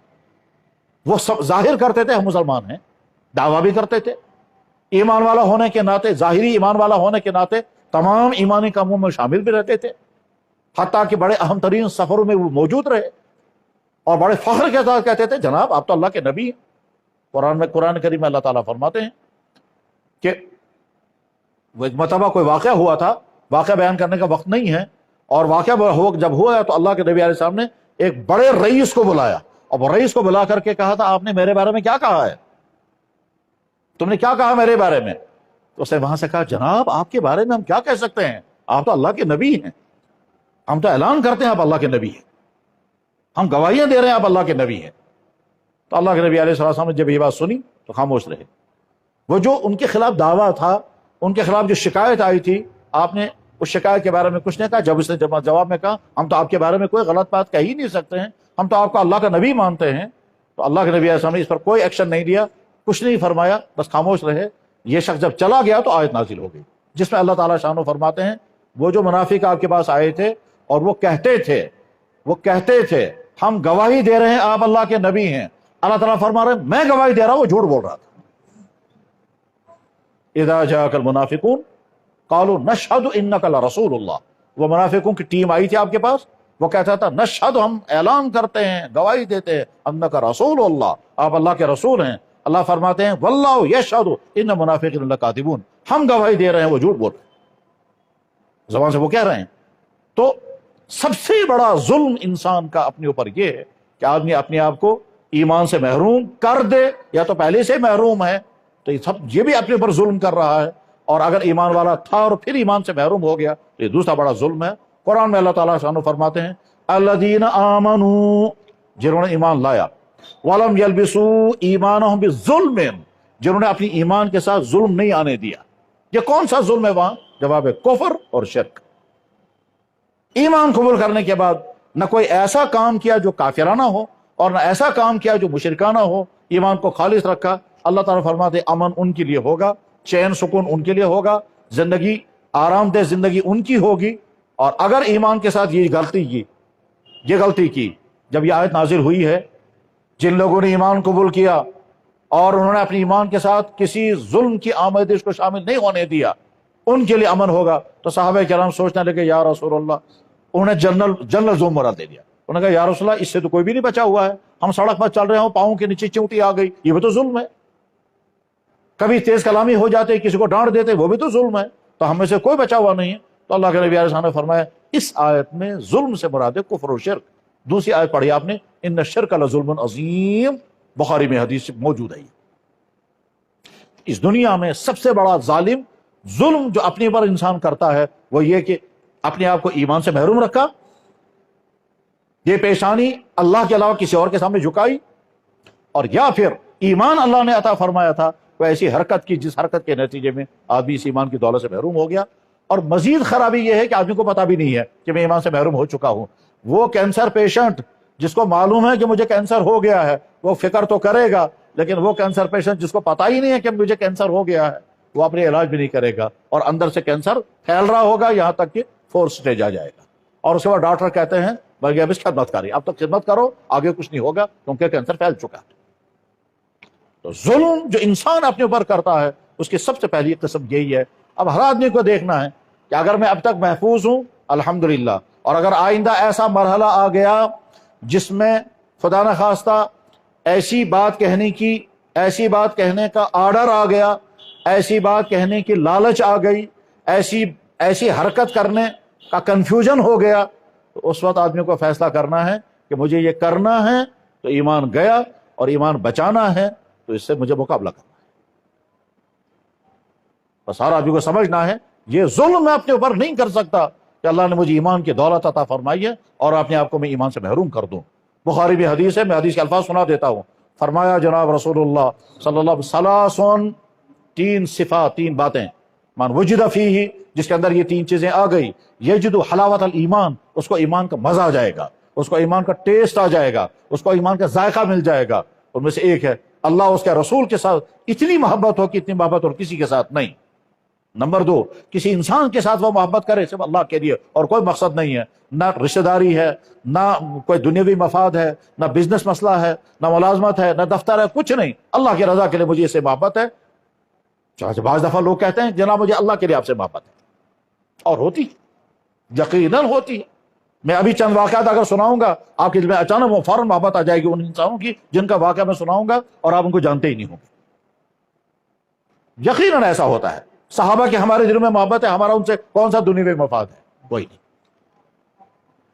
وہ سب ظاہر کرتے تھے ہم مسلمان ہیں، دعویٰ بھی کرتے تھے، ایمان والا ہونے کے ناطے، ظاہری ایمان والا ہونے کے ناطے تمام ایمانی کاموں میں شامل بھی رہتے تھے، حتیٰ کہ بڑے اہم ترین سفروں میں وہ موجود رہے اور بڑے فخر کے ساتھ کہتے تھے جناب آپ تو اللہ کے نبی ہیں. قرآن کریم میں اللہ تعالیٰ فرماتے ہیں کہ وہ ایک مرتبہ کوئی واقعہ ہوا تھا، واقعہ بیان کرنے کا وقت نہیں ہے، اور واقعہ جب ہوا تو اللہ کے نبی علیہ السلام نے ایک بڑے رئیس کو بلایا اور وہ رئیس کو بلا کر کے کہا تھا آپ نے میرے بارے میں کیا کہا ہے، تم نے کیا کہا میرے بارے میں؟ تو اس نے وہاں سے کہا جناب آپ کے بارے میں ہم کیا کہہ سکتے ہیں، آپ تو اللہ کے نبی ہیں، ہم تو اعلان کرتے ہیں آپ اللہ کے نبی ہیں، ہم گواہیاں دے رہے ہیں آپ اللہ کے نبی ہیں. تو اللہ کے نبی علیہ السلام نے جب یہ بات سنی تو خاموش رہے. وہ جو ان کے خلاف دعویٰ تھا، ان کے خلاف جو شکایت آئی تھی، آپ نے اس شکایت کے بارے میں کچھ نہیں کہا. جب اس نے جواب میں کہا ہم تو آپ کے بارے میں کوئی غلط بات کہہ ہی نہیں سکتے ہیں، ہم تو آپ کو اللہ کا نبی مانتے ہیں، تو اللہ کے نبی علیہ السلام نے اس پر کوئی ایکشن نہیں لیا، کچھ نہیں فرمایا، بس خاموش رہے. یہ شخص جب چلا گیا تو آیت نازل ہو گئی جس میں اللہ تعالیٰ شانو فرماتے ہیں وہ جو منافق آپ کے پاس آئے تھے اور وہ کہتے تھے ہم گواہی دے رہے ہیں آپ اللہ کے نبی ہیں، اللہ تعالیٰ فرما رہے ہیں میں گواہی دے رہا ہوں، وہ جھوٹ بول رہا تھا. اذا جاءك المنافقون قالوا نشهد انك لرسول اللہ. وہ منافقوں کی ٹیم آئی تھی آپ کے پاس، وہ کہتا تھا نشہد ہم اعلان کرتے ہیں، گواہی دیتے ہیں انک رسول اللہ، آپ اللہ کے رسول ہیں. اللہ فرماتے ہیں واللہ یشہد ان منافقین لکاذبون، ہم گواہی دے رہے ہیں وہ جھوٹ بول رہے ہیں، زبان سے وہ کہہ رہے ہیں. تو سب سے بڑا ظلم انسان کا اپنے اوپر یہ ہے کہ آدمی اپنے آپ کو ایمان سے محروم کر دے، یا تو پہلے سے محروم ہے تو یہ بھی اپنے اوپر ظلم کر رہا ہے، اور اگر ایمان والا تھا اور پھر ایمان سے محروم ہو گیا تو یہ دوسرا بڑا ظلم ہے. قرآن میں اللہ تعالیٰ شانو فرماتے ہیں الذین آمنوا، جنہوں نے ایمان لایا، وَلَمْ يَلْبِسُوا إِيمَانَهُمْ بِالظُّلْمٍ، جنہوں نے اپنی ایمان کے ساتھ ظلم نہیں آنے دیا. یہ کون سا ظلم ہے وہاں؟ جواب ہے کفر اور شرک. ایمان قبول کرنے کے بعد نہ کوئی ایسا کام کیا جو کافرانہ ہو اور نہ ایسا کام کیا جو مشرکانہ ہو، ایمان کو خالص رکھا. اللہ تعالیٰ فرماتے ہیں امن ان کے لیے ہوگا، چین سکون ان کے لیے ہوگا، زندگی آرام دہ زندگی ان کی ہوگی. اور اگر ایمان کے ساتھ یہ غلطی کی جب یہ آیت نازل ہوئی ہے، جن لوگوں نے ایمان قبول کیا اور انہوں نے اپنی ایمان کے ساتھ کسی ظلم کی آمیزش کو شامل نہیں ہونے دیا، ان کے لیے امن ہوگا. تو صحابہ کرام سوچنے لگے یا رسول اللہ، انہوں نے جنرل زوم مراد دے دیا. انہوں نے کہا یا رسول اللہ اس سے تو کوئی بھی نہیں بچا ہوا ہے، ہم سڑک پر چل رہے ہوں پاؤں کے نیچے چونٹی آ گئی، یہ بھی تو ظلم ہے. کبھی تیز کلامی ہو جاتے، کسی کو ڈانٹ دیتے، وہ بھی تو ظلم ہے. تو ہم میں سے کوئی بچا ہوا نہیں ہے. تو اللہ کے نبی علیہ السلام نے فرمایا اس آیت میں ظلم سے مراد ہے کفر و شرک. دوسری آیت پڑھی آپ نے ان الشرک لظلم عظیم، بخاری میں حدیث موجود ہے. اس دنیا میں سب سے بڑا ظلم جو اپنے پر انسان کرتا ہے وہ یہ کہ اپنے آپ کو ایمان سے محروم رکھا، یہ پیشانی اللہ کے علاوہ کسی اور کے سامنے جھکائی، اور یا پھر ایمان اللہ نے عطا فرمایا تھا کوئی ایسی حرکت کی جس حرکت کے نتیجے میں آدمی اس ایمان کی دولت سے محروم ہو گیا. اور مزید خرابی یہ ہے کہ آدمی کو پتہ بھی نہیں ہے کہ میں ایمان سے محروم ہو چکا ہوں. وہ کینسر پیشنٹ جس کو معلوم ہے کہ مجھے کینسر ہو گیا ہے وہ فکر تو کرے گا، لیکن وہ کینسر پیشنٹ جس کو پتہ ہی نہیں ہے کہ مجھے کینسر ہو گیا ہے وہ اپنے علاج بھی نہیں کرے گا، اور اندر سے کینسر پھیل رہا ہوگا یہاں تک کہ 4 سٹیج آ جائے گا. اور اس کے بعد ڈاکٹر کہتے ہیں بھائی اب اس خدمت کری، اب تک خدمت کرو، آگے کچھ نہیں ہوگا کیونکہ کینسر پھیل چکا ہے. تو ظلم جو انسان اپنے اوپر کرتا ہے اس کی سب سے پہلی قسم یہی ہے. اب ہر آدمی کو دیکھنا ہے کہ اگر میں اب تک محفوظ ہوں الحمدللہ، اور اگر آئندہ ایسا مرحلہ آ گیا جس میں خدا نخواستہ ایسی بات کہنے کا آرڈر آ گیا، ایسی بات کہنے کی لالچ آ گئی، ایسی ایسی حرکت کرنے کا کنفیوژن ہو گیا تو اس وقت آدمی کو فیصلہ کرنا ہے کہ مجھے یہ کرنا ہے تو ایمان گیا، اور ایمان بچانا ہے تو اس سے مجھے مقابلہ کرنا ہے۔ بس ہر آدمی کو سمجھنا ہے یہ ظلم میں اپنے اوپر نہیں کر سکتا کہ اللہ نے مجھے ایمان کی دولت عطا فرمائی ہے اور اپنے آپ کو میں ایمان سے محروم کر دوں۔ بخاری میں حدیث ہے، میں حدیث کے الفاظ سنا دیتا ہوں۔ فرمایا جناب رسول اللہ صلی اللہ علیہ وسلم، ثلاث، تین صفات، تین باتیں، من وجد فیہ، جس کے اندر یہ تین چیزیں آ گئی، یجد حلاوت الایمان، اس کو ایمان کا مزہ آ جائے گا، اس کو ایمان کا ٹیسٹ آ جائے گا، اس کو ایمان کا ذائقہ مل جائے گا۔ ان میں سے ایک ہے اللہ اس کے رسول کے ساتھ اتنی محبت ہو کہ اتنی محبت اور کسی کے ساتھ نہیں۔ نمبر دو، کسی انسان کے ساتھ وہ محبت کرے صرف اللہ کے لیے اور کوئی مقصد نہیں ہے، نہ رشتہ داری ہے، نہ کوئی دنیاوی مفاد ہے، نہ بزنس مسئلہ ہے، نہ ملازمت ہے، نہ دفتر ہے، کچھ نہیں، اللہ کی رضا کے لیے مجھے اس سے محبت ہے۔ چاہے بعض دفعہ لوگ کہتے ہیں جناب مجھے اللہ کے لیے آپ سے محبت ہے، اور ہوتی، یقیناً ہوتی۔ میں ابھی چند واقعات اگر سناؤں گا آپ کے دل میں اچانک وہ فوراً محبت آ جائے گی ان انسانوں کی جن کا واقعہ میں سناؤں گا اور آپ ان کو جانتے ہی نہیں ہوں گے۔ یقیناً ایسا ہوتا ہے، صحابہ کے ہمارے دلوں میں محبت ہے، ہمارا ان سے کون سا دنیاوی مفاد ہے؟ کوئی نہیں۔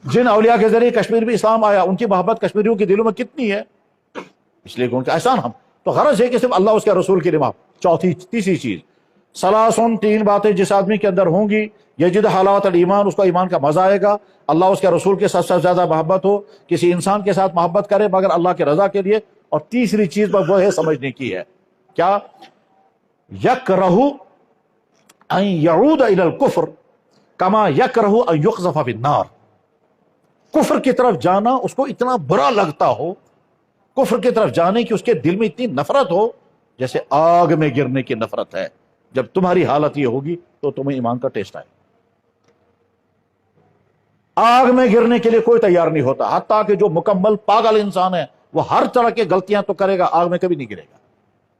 جن اولیاء کے ذریعے کشمیر میں اسلام آیا ان کی محبت کشمیریوں کے دلوں میں کتنی ہے؟ اس لیے کہ ان کا احسان ہم تو غرض ہے کہ صرف اللہ اس کے رسول کی محبت۔ تیسری چیز، ثلاثن، تین باتیں جس آدمی کے اندر ہوں گی، یجد حلاوت الایمان، اس کو ایمان کا مزہ آئے گا، اللہ اس کے رسول کے ساتھ سب سے زیادہ محبت ہو، کسی انسان کے ساتھ محبت کرے مگر اللہ کے رضا کے لیے، اور تیسری چیز وہ ہے سمجھنے کی ہے کیا، یکرہ ان یعود الی الکفر کما یکرہ ان یقذف فی النار، کفر کی طرف جانا اس کو اتنا برا لگتا ہو، کفر کی طرف جانے کی اس کے دل میں اتنی نفرت ہو جیسے آگ میں گرنے کی نفرت ہے۔ جب تمہاری حالت یہ ہوگی تو تمہیں ایمان کا ٹیسٹ آئے۔ آگ میں گرنے کے لیے کوئی تیار نہیں ہوتا، حتیٰ کہ جو مکمل پاگل انسان ہے وہ ہر طرح کی غلطیاں تو کرے گا، آگ میں کبھی نہیں گرے گا۔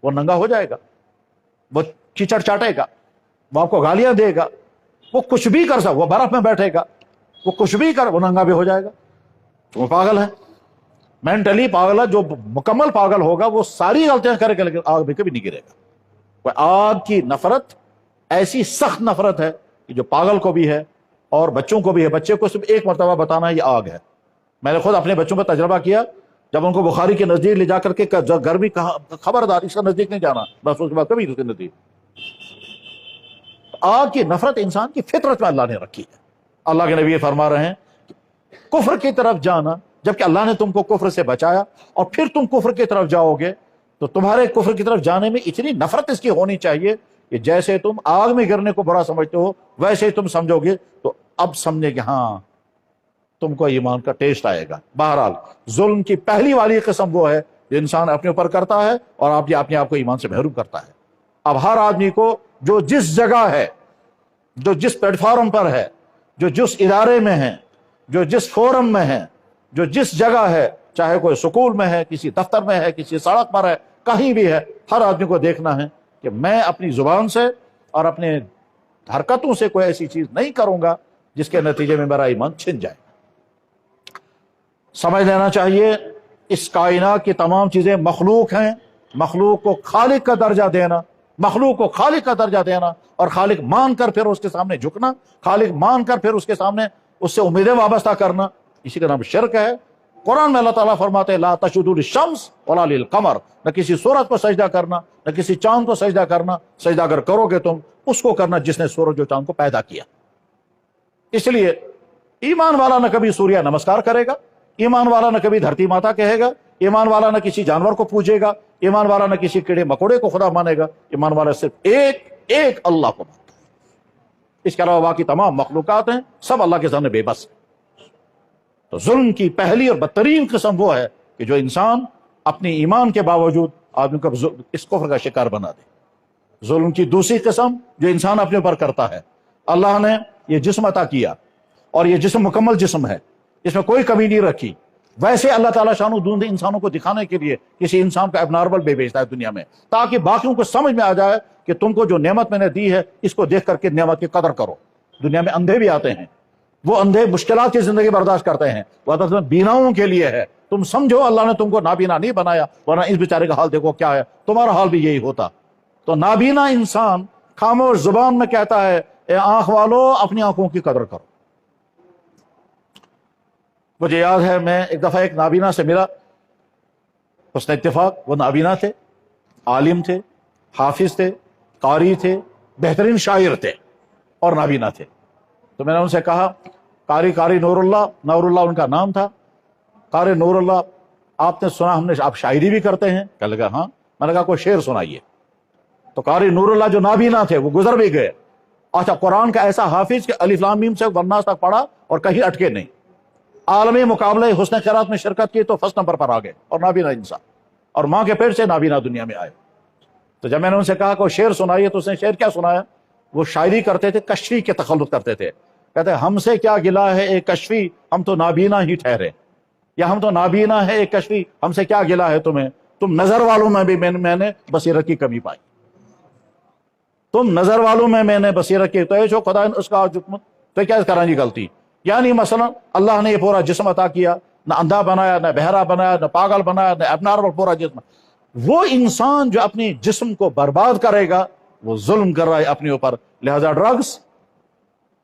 وہ ننگا ہو جائے گا، وہ کیچڑ چاٹے گا، وہ آپ کو گالیاں دے گا، وہ کچھ بھی کر سکتا، وہ برف میں بیٹھے گا، وہ کچھ بھی کر، وہ ننگا بھی ہو جائے گا۔ وہ پاگل ہے، مینٹلی پاگل ہے۔ جو مکمل پاگل ہوگا وہ ساری غلطیاں کرے گا لیکن آگ میں کبھی نہیں گرے گا۔ وہ آگ کی نفرت ایسی سخت نفرت ہے کہ جو پاگل کو بھی ہے اور بچوں کو بھی ہے۔ بچے کو صرف ایک مرتبہ بتانا یہ آگ ہے۔ میں نے خود اپنے بچوں پر تجربہ کیا، جب ان کو بخاری کے نزدیک لے جا کر کے گھر بھی کہا خبردار اس کا نزدیک نہیں جانا، بس اس کے بعد کبھی اس کے نزدیک۔ آگ کی نفرت انسان کی فطرت میں اللہ نے رکھی ہے۔ اللہ کے نبی فرما رہے ہیں کفر کی طرف جانا، جبکہ اللہ نے تم کو کفر سے بچایا، اور پھر تم کفر کی طرف جاؤ گے تو تمہارے کفر کی طرف جانے میں اتنی نفرت اس کی ہونی چاہیے کہ جیسے تم آگ میں گرنے کو برا سمجھتے ہو ویسے ہی تم سمجھو گے تو اب سمجھے کہ ہاں تم کو ایمان کا ٹیسٹ آئے گا۔ بہرحال ظلم کی پہلی والی قسم وہ ہے جو انسان اپنے اوپر کرتا ہے اور اپنے آپ کو ایمان سے محروم کرتا ہے۔ اب ہر آدمی کو جو جس جگہ ہے، جو جس پلیٹ فارم پر ہے، جو جس ادارے میں ہے، جو جس فورم میں ہے، جو جس جگہ ہے، چاہے کوئی سکول میں ہے، کسی دفتر میں ہے، کسی سڑک پر ہے، کہیں بھی ہے، ہر آدمی کو دیکھنا ہے کہ میں اپنی زبان سے اور اپنے حرکتوں سے کوئی ایسی چیز نہیں کروں گا جس کے نتیجے میں میرا ایمان چھن جائے۔ سمجھ لینا چاہیے اس کائنات کی تمام چیزیں مخلوق ہیں، مخلوق کو خالق کا درجہ دینا، مخلوق کو خالق کا درجہ دینا اور خالق مان کر پھر اس کے سامنے جھکنا، خالق مان کر پھر اس کے سامنے اس سے امیدیں وابستہ کرنا، اسی کا نام شرک ہے۔ قرآن میں اللہ تعالیٰ فرماتے ہیں لا تسجدوا للشمس ولا للقمر، نہ کسی سورج کو سجدہ کرنا، نہ کسی چاند کو سجدہ کرنا، سجدہ اگر کرو گے تم اس کو کرنا جس نے سورج و چاند کو پیدا کیا۔ اس لیے ایمان والا نہ کبھی سوریہ نمسکار کرے گا، ایمان والا نہ کبھی دھرتی ماتا کہے گا، ایمان والا نہ کسی جانور کو پوجے گا، ایمان والا نہ کسی کیڑے مکوڑے کو خدا مانے گا، ایمان والا صرف ایک اللہ کو مانتا ہے۔ اس کے علاوہ باقی تمام مخلوقات ہیں سب اللہ کے سامنے بے بس ہیں۔ تو ظلم کی پہلی اور بدترین قسم وہ ہے کہ جو انسان اپنی ایمان کے باوجود آدمی کو اس کفر کا شکار بنا دے۔ ظلم کی دوسری قسم جو انسان اپنے اوپر کرتا ہے، اللہ نے یہ جسم عطا کیا اور یہ جسم مکمل جسم ہے، اس میں کوئی کمی نہیں رکھی، ویسے اللہ تعالیٰ شان و دون انسانوں کو دکھانے کے لیے کسی انسان کا ابنارمل بے بھیجتا ہے دنیا میں، تاکہ باقیوں کو سمجھ میں آ جائے کہ تم کو جو نعمت میں نے دی ہے اس کو دیکھ کر کے نعمت کی قدر کرو۔ دنیا میں اندھے بھی آتے ہیں، وہ اندھے مشکلات کی زندگی برداشت کرتے ہیں، وہ اصل بیناؤں کے لیے ہے۔ تم سمجھو اللہ نے تم کو نابینا نہیں بنایا، ورنہ اس بیچارے کا حال دیکھو کیا ہے، تمہارا حال بھی یہی ہوتا۔ تو نابینا انسان خاموش زبان میں کہتا ہے اے آنکھ والو اپنی آنکھوں کی قدر کرو. مجھے یاد ہے میں ایک دفعہ ایک نابینا سے ملا، حسن اتفاق وہ نابینا تھے، عالم تھے، حافظ تھے، قاری تھے، بہترین شاعر تھے اور نابینا تھے. تو میں نے ان سے کہا قاری نور اللہ ان کا نام تھا. قاری نور اللہ آپ نے سنا آپ شاعری بھی کرتے ہیں؟ کہنے لگا ہاں. میں نے کہا کوئی شعر سنائیے. تو قاری نور اللہ جو نابینا تھے وہ گزر بھی گئے. اچھا قرآن کا ایسا حافظ کہ الف لام میم سے والناس تک پڑھا اور کہیں اٹکے نہیں. عالمی مقابلے حسن قرات میں شرکت کی تو فرسٹ نمبر پر آ گئے اور نابینا انسان، اور ماں کے پیٹ سے نابینا دنیا میں آئے. تو جب میں نے ان سے کہا کہ شعر سنائیے تو اس نے شعر کیا سنایا؟ وہ شاعری کرتے تھے، کشفی کے تخلص کرتے تھے. کہتے ہم سے کیا گلا ہے ایک کشفی، ہم تو نابینا ہی ٹھہرے. یا ہم تو نابینا ہے ایک کشفی، ہم سے کیا گلا ہے تمہیں، تم نظر والوں میں بھی میں نے بصیرت کی کمی پائی. تم نظر والوں میں نے بصیرت کی. تو یہ جو خدا اس کا تو کیا کرانی غلطی؟ یعنی مثلا اللہ نے یہ پورا جسم عطا کیا، نہ اندھا بنایا، نہ بہرا بنایا، نہ پاگل بنایا، نہ ابنارمل، پورا جسم. وہ انسان جو اپنی جسم کو برباد کرے گا وہ ظلم کر رہا ہے اپنے اوپر. لہذا ڈرگز،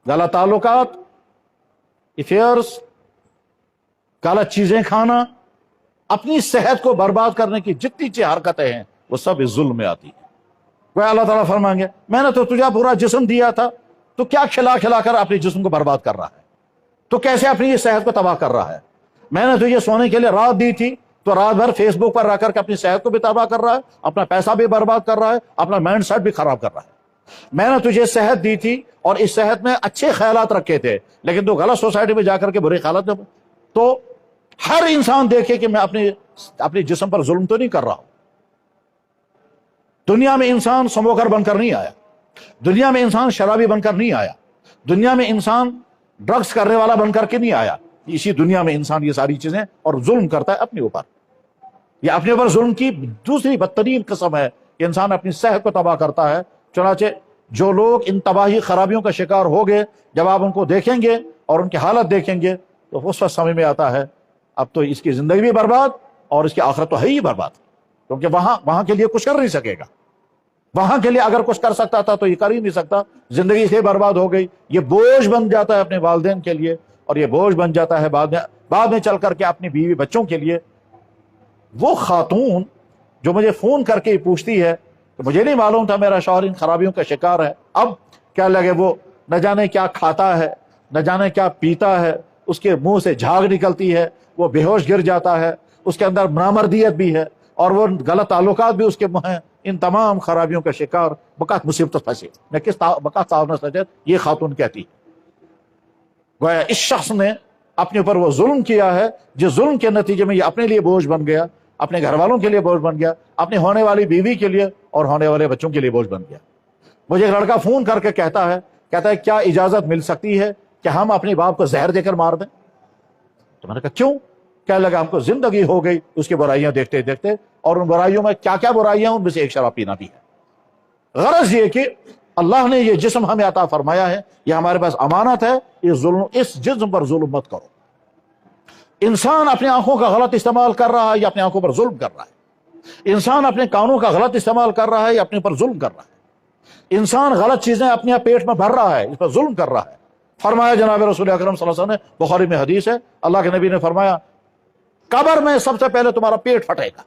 غلط تعلقات، افیئرس، غلط چیزیں کھانا، اپنی صحت کو برباد کرنے کی جتنی حرکتیں ہیں وہ سب اس ظلم میں آتی ہیں. وہ اللہ تعالیٰ فرمائیں گے میں نے تو تجھے پورا جسم دیا تھا، تو کیا کھلا کھلا کر اپنے جسم کو برباد کر رہا ہے؟ تو کیسے اپنی یہ صحت کو تباہ کر رہا ہے؟ میں نے تجھے سونے کے لیے رات دی تھی، تو رات بھر فیس بک پر رہ کر کے اپنی صحت کو بھی تباہ کر رہا ہے، اپنا پیسہ بھی برباد کر رہا ہے، اپنا مائنڈ سیٹ بھی خراب کر رہا ہے. میں نے تجھے صحت دی تھی اور اس صحت میں اچھے خیالات رکھے تھے، لیکن تو غلط سوسائٹی میں جا کر کے برے خیالات. تو ہر انسان دیکھے کہ میں اپنے جسم پر ظلم تو نہیں کر رہا ہوں. دنیا میں انسان سموکر بن کر نہیں آیا، دنیا میں انسان شرابی بن کر نہیں آیا، دنیا میں انسان ڈرگز کرنے والا بن کر کے نہیں آیا. اسی دنیا میں انسان یہ ساری چیزیں اور ظلم کرتا ہے اپنے اوپر. یہ اپنے اوپر ظلم کی دوسری بدترین قسم ہے کہ انسان اپنی صحت کو تباہ کرتا ہے. چنانچہ جو لوگ ان تباہی خرابیوں کا شکار ہو گئے، جب آپ ان کو دیکھیں گے اور ان کی حالت دیکھیں گے تو اس وقت سمجھ میں آتا ہے اب تو اس کی زندگی بھی برباد اور اس کی آخرت تو ہے ہی برباد. کیونکہ وہاں کے لیے کچھ کر نہیں سکے گا. وہاں کے لیے اگر کچھ کر سکتا تھا تو یہ کر ہی نہیں سکتا. زندگی سے برباد ہو گئی. یہ بوجھ بن جاتا ہے اپنے والدین کے لیے، اور یہ بوجھ بن جاتا ہے بعد میں چل کر کے اپنی بیوی بچوں کے لیے. وہ خاتون جو مجھے فون کر کے پوچھتی ہے کہ مجھے نہیں معلوم تھا میرا شوہر ان خرابیوں کا شکار ہے، اب کیا لگے وہ نہ جانے کیا کھاتا ہے، نہ جانے کیا پیتا ہے، اس کے منہ سے جھاگ نکلتی ہے، وہ بے ہوش گر جاتا ہے، اس کے اندر نامردیت بھی ہے اور وہ غلط تعلقات بھی اس کے ہیں. ان تمام خرابیوں کا شکار بقات مصیبت پھنسے. میں کس بقات صاحب نے یہ خاتون کہتی گویا اس شخص نے اپنے اوپر وہ ظلم کیا ہے، جس ظلم کے نتیجے میں یہ اپنے لیے بوجھ بن گیا، اپنے گھر والوں کے لیے بوجھ بن گیا، اپنی ہونے والی بیوی کے لیے اور ہونے والے بچوں کے لیے بوجھ بن گیا. مجھے ایک لڑکا فون کر کے کہتا ہے کیا اجازت مل سکتی ہے کہ ہم اپنے باپ کو زہر دے کر مار دیں؟ تو میں نے کہا کیوں؟ کہنے لگا ہم کو زندگی ہو گئی اس کی برائیاں دیکھتے دیکھتے، اور ان برائیوں میں کیا کیا برائیاں، ان میں سے ایک شراب پینا بھی ہے. غرض یہ کہ اللہ نے یہ جسم ہمیں عطا فرمایا ہے، یہ ہمارے پاس امانت ہے. اس جسم پر ظلم مت کرو. انسان اپنے آنکھوں کا غلط استعمال کر رہا ہے یا اپنے آنکھوں پر ظلم کر رہا ہے؟ انسان اپنے کانوں کا غلط استعمال کر رہا ہے یا اپنے پر ظلم کر رہا ہے؟ انسان غلط چیزیں اپنے پیٹ میں بھر رہا ہے، اس پر ظلم کر رہا ہے. فرمایا جناب رسول اکرم صلی اللہ علیہ وسلم نے، بخاری میں حدیث ہے، اللہ کے نبی نے فرمایا قبر میں سب سے پہلے تمہارا پیٹ پھٹے گا،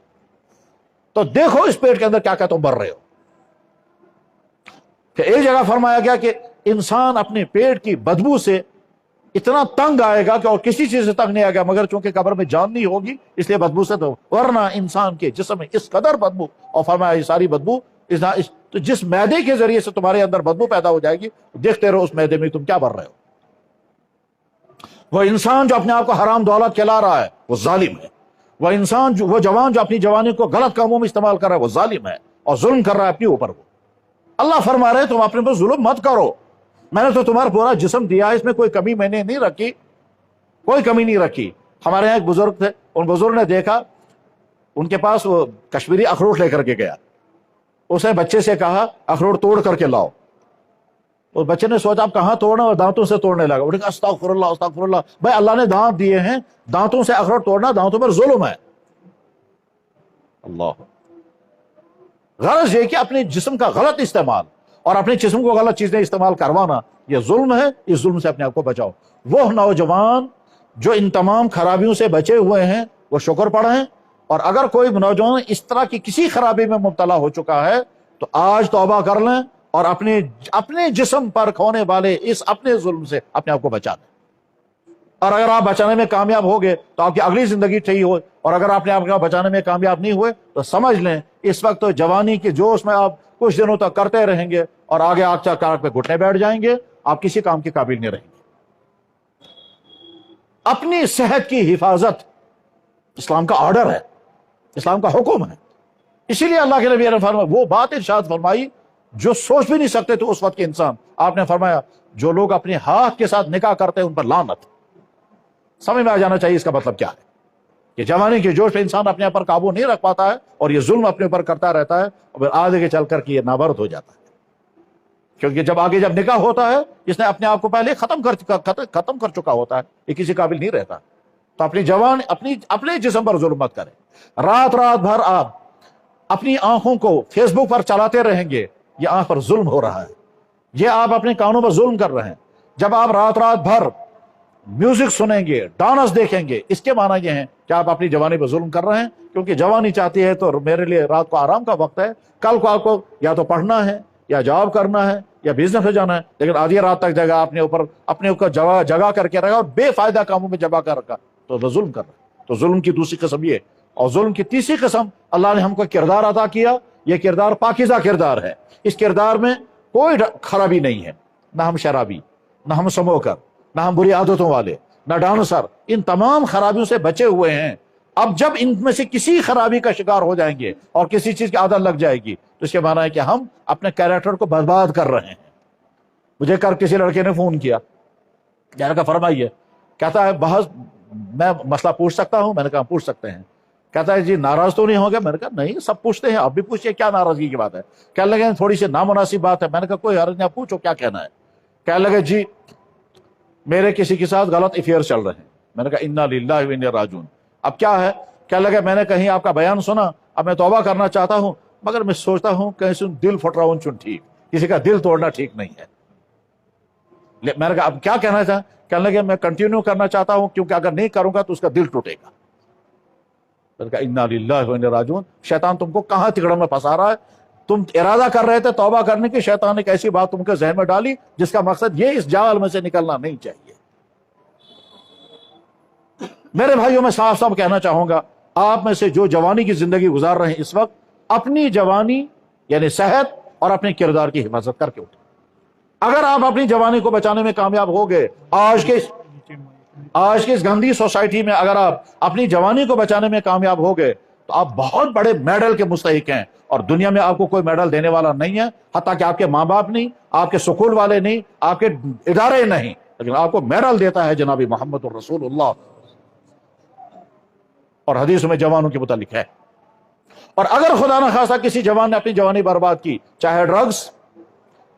تو دیکھو اس پیٹ کے اندر کیا کیا تم بھر رہے ہو. کہ ایک جگہ فرمایا گیا کہ انسان اپنے پیٹ کی بدبو سے اتنا تنگ آئے گا کہ اور کسی چیز سے تنگ نہیں آئے گا، مگر چونکہ قبر میں جان نہیں ہوگی اس لیے بدبو سے تو، ورنہ انسان کے جسم میں اس قدر بدبو. اور فرمایا یہ ساری بدبو تو جس معدے کے ذریعے سے تمہارے اندر بدبو پیدا ہو جائے گی، دیکھتے رہو اس معدے میں تم کیا بھر رہے ہو. وہ انسان جو اپنے آپ کو حرام دولت کھلا رہا ہے وہ ظالم ہے. وہ جوان جو اپنی جوانی کو غلط کاموں میں استعمال کر رہا ہے وہ ظالم ہے اور ظلم کر رہا ہے اپنے اوپر. وہ اللہ فرما رہے تم اپنے پر ظلم مت کرو، میں نے تو تمہارا پورا جسم دیا ہے، اس میں کوئی کمی میں نے نہیں رکھی، کوئی کمی نہیں رکھی. ہمارے یہاں ایک بزرگ تھے، ان بزرگ نے دیکھا ان کے پاس وہ کشمیری اخروٹ لے کر کے گیا. اس نے بچے سے کہا اخروٹ توڑ کر کے لاؤ. اس بچے نے سوچا آپ کہاں توڑنا، اور دانتوں سے توڑنے لگا. انہوں نے کہا استغفر اللہ استغفر اللہ. بھائی اللہ نے دانت دیے ہیں، دانتوں سے اخروٹ توڑنا دانتوں پر ظلم ہے. اللہ. غرض یہ کہ اپنے جسم کا غلط استعمال اور اپنے جسم کو غلط چیزیں استعمال کروانا یہ ظلم ہے، اس ظلم سے اپنے آپ کو بچاؤ۔ وہ نوجوان جو ان تمام خرابیوں سے بچے ہوئے ہیں وہ شکر پڑھیں، اور اگر کوئی نوجوان اس طرح کی کسی خرابی میں مبتلا ہو چکا ہے تو آج توبہ کر لیں اور اپنے جسم پر ہونے والے اس اپنے ظلم سے اپنے آپ کو بچا لیں۔ اور اگر آپ بچانے میں کامیاب ہو گئے تو آپ کی اگلی زندگی صحیح ہو، اور اگر آپ نے آپ کو بچانے میں کامیاب نہیں ہوئے تو سمجھ لیں اس وقت تو جوانی کے جوش میں آپ کچھ دنوں تک کرتے رہیں گے اور آگے آپ کار پہ گھٹنے بیٹھ جائیں گے، آپ کسی کام کے قابل نہیں رہیں گے۔ اپنی صحت کی حفاظت اسلام کا آرڈر ہے، اسلام کا حکم ہے۔ اسی لیے اللہ کے نبی نے فرمایا، وہ بات ارشاد فرمائی جو سوچ بھی نہیں سکتے تھے اس وقت کے انسان۔ آپ نے فرمایا جو لوگ اپنے ہاتھ کے ساتھ نکاح کرتے ہیں ان پر لعنت۔ سمجھ میں آ جانا چاہیے اس کا مطلب کیا ہے کہ جوانی کے جوش پہ انسان اپنے اوپر قابو نہیں رکھ پاتا ہے اور یہ ظلم اپنے اوپر کرتا رہتا ہے، اور پھر آگے چل کر کے یہ نابرد ہو جاتا ہے، کیونکہ جب نکاح ہوتا ہے اس نے اپنے آپ کو پہلے ختم کر چکا ہوتا ہے، یہ کسی قابل نہیں رہتا۔ تو اپنے جسم پر ظلم مت کریں۔ رات بھر آپ اپنی آنکھوں کو فیس بک پر چلاتے رہیں گے، یہ آنکھ پر ظلم ہو رہا ہے، یہ آپ اپنے کانوں پر ظلم کر رہے ہیں۔ جب آپ رات بھر میوزک سنیں گے، ڈانس دیکھیں گے، اس کے معنی یہ ہے کہ آپ اپنی جوانی پر ظلم کر رہے ہیں، کیونکہ جوانی چاہتی ہے تو میرے لیے رات کو آرام کا وقت ہے، کل کو آپ کو یا تو پڑھنا ہے یا جاب کرنا ہے یا بزنس پہ جانا ہے، لیکن آدھی رات تک جگہ اپنے اوپر جگہ کر کے رکھا اور بے فائدہ کاموں میں جگہ کر رکھا تو وہ ظلم کر رہا ہے۔ تو ظلم کی دوسری قسم یہ، اور ظلم کی تیسری قسم اللہ نے ہم کو کردار عطا کیا، یہ کردار پاکیزہ کردار ہے، اس کردار میں کوئی خرابی نہیں ہے، نہ ہم شرابی، نہ ہم سموکر، نہ ہم بری عادتوں والے، نہ ڈانسر، ان تمام خرابیوں سے بچے ہوئے ہیں۔ اب جب ان میں سے کسی خرابی کا شکار ہو جائیں گے اور کسی چیز کی عادت لگ جائے گی تو اس کے معنی ہے کہ ہم اپنے کیریکٹر کو برباد کر رہے ہیں۔ مجھے کسی لڑکے نے فون کیا، میں نے کہا فرمائیے، کہتا ہے بحث میں مسئلہ پوچھ سکتا ہوں؟ میں نے کہا پوچھ سکتے ہیں۔ کہتا ہے جی ناراض تو نہیں ہو گیا؟ میں نے کہا نہیں، سب پوچھتے ہیں، آپ بھی پوچھئے، کیا ناراضگی کی بات ہے؟ کہنے لگے تھوڑی سی نامناسب بات ہے۔ میں نے کہا کوئی حرج نہیں، آپ پوچھو کیا کہنا ہے۔ کہنے لگے جی میرے کسی کے ساتھ غلط افیئر چل رہے ہیں۔ میں نے کہا انا للہ و انا راجعون۔ اب کیا ہے؟ کہنے لگے میں نے کہیں آپ کا بیان سنا، اب میں توبہ کرنا چاہتا ہوں، مگر میں سوچتا ہوں کہیں دل پھٹراؤں چن ٹھیک، کسی کا دل توڑنا ٹھیک نہیں ہے۔ میں نے کہا اب کیا کہنا چاہتا؟ کہنے لگے میں کنٹینیو کرنا چاہتا ہوں کیونکہ اگر نہیں کروں گا تو اس کا دل ٹوٹے گا۔ میں نے کہا انا للہ و انا راجعون۔ شیطان تم کو کہاں تکڑوں میں پھنسا رہا ہے؟ تم ارادہ کر رہے تھے توبہ کرنے کی، شیطان نے ایک ایسی بات تم کے ذہن میں ڈالی جس کا مقصد یہ اس جال میں سے نکلنا نہیں چاہیے۔ میرے بھائیوں میں صاف صاف کہنا چاہوں گا، آپ میں سے جو جوانی کی زندگی گزار رہے ہیں اس وقت، اپنی جوانی یعنی صحت اور اپنے کردار کی حفاظت کر کے اٹھیں۔ اگر آپ اپنی جوانی کو بچانے میں کامیاب ہو گئے، آج کے اس گندی سوسائٹی میں اگر آپ اپنی جوانی کو بچانے میں کامیاب ہو گئے تو آپ بہت بڑے میڈل کے مستحق ہیں، اور دنیا میں آپ کو کوئی میڈل دینے والا نہیں ہے، حتیٰ کہ آپ کے ماں باپ نہیں، آپ کے سکول والے نہیں، آپ کے ادارے نہیں، لیکن آپ کو میڈل دیتا ہے جناب محمد الرسول اللہ، اور حدیث میں جوانوں کے متعلق ہے۔ اور اگر خدا نہ خواستہ کسی جوان نے اپنی جوانی برباد کی، چاہے ڈرگز،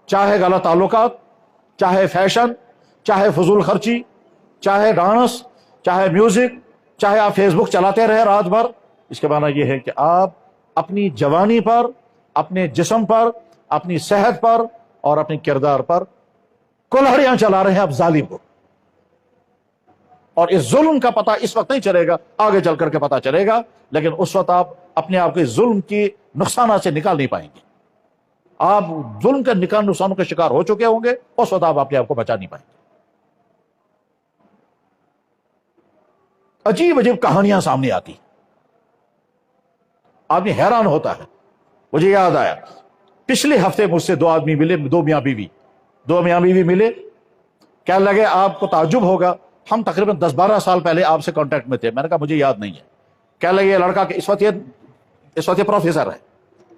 چاہے غلط تعلقات، چاہے فیشن، چاہے فضول خرچی، چاہے ڈانس، چاہے میوزک، چاہے آپ فیس بک چلاتے رہے رات بھر، اس کے معنی یہ ہے کہ آپ اپنی جوانی پر، اپنے جسم پر، اپنی صحت پر اور اپنے کردار پر کلہڑیاں چلا رہے ہیں آپ ظالم کو۔ اور اس ظلم کا پتہ اس وقت نہیں چلے گا، آگے چل کر کے پتہ چلے گا، لیکن اس وقت آپ اپنے آپ کے ظلم کی نقصانات سے نکال نہیں پائیں گے۔ آپ ظلم کے نقصانوں کے شکار ہو چکے ہوں گے، اس وقت آپ اپنے آپ کو بچا نہیں پائیں گے۔ عجیب عجیب کہانیاں سامنے آتی، آدمی حیران ہوتا ہے۔ مجھے یاد آیا پچھلے ہفتے مجھ سے دو آدمی ملے، دو میاں بیوی ملے، کہنے لگے آپ کو تعجب ہوگا، ہم تقریباً 10-12 سال پہلے آپ سے کانٹیکٹ میں تھے۔ میں نے کہا مجھے یاد نہیں ہے۔ کہنے لگے یہ لڑکا کہ اس وقت یہ پروفیسر ہے،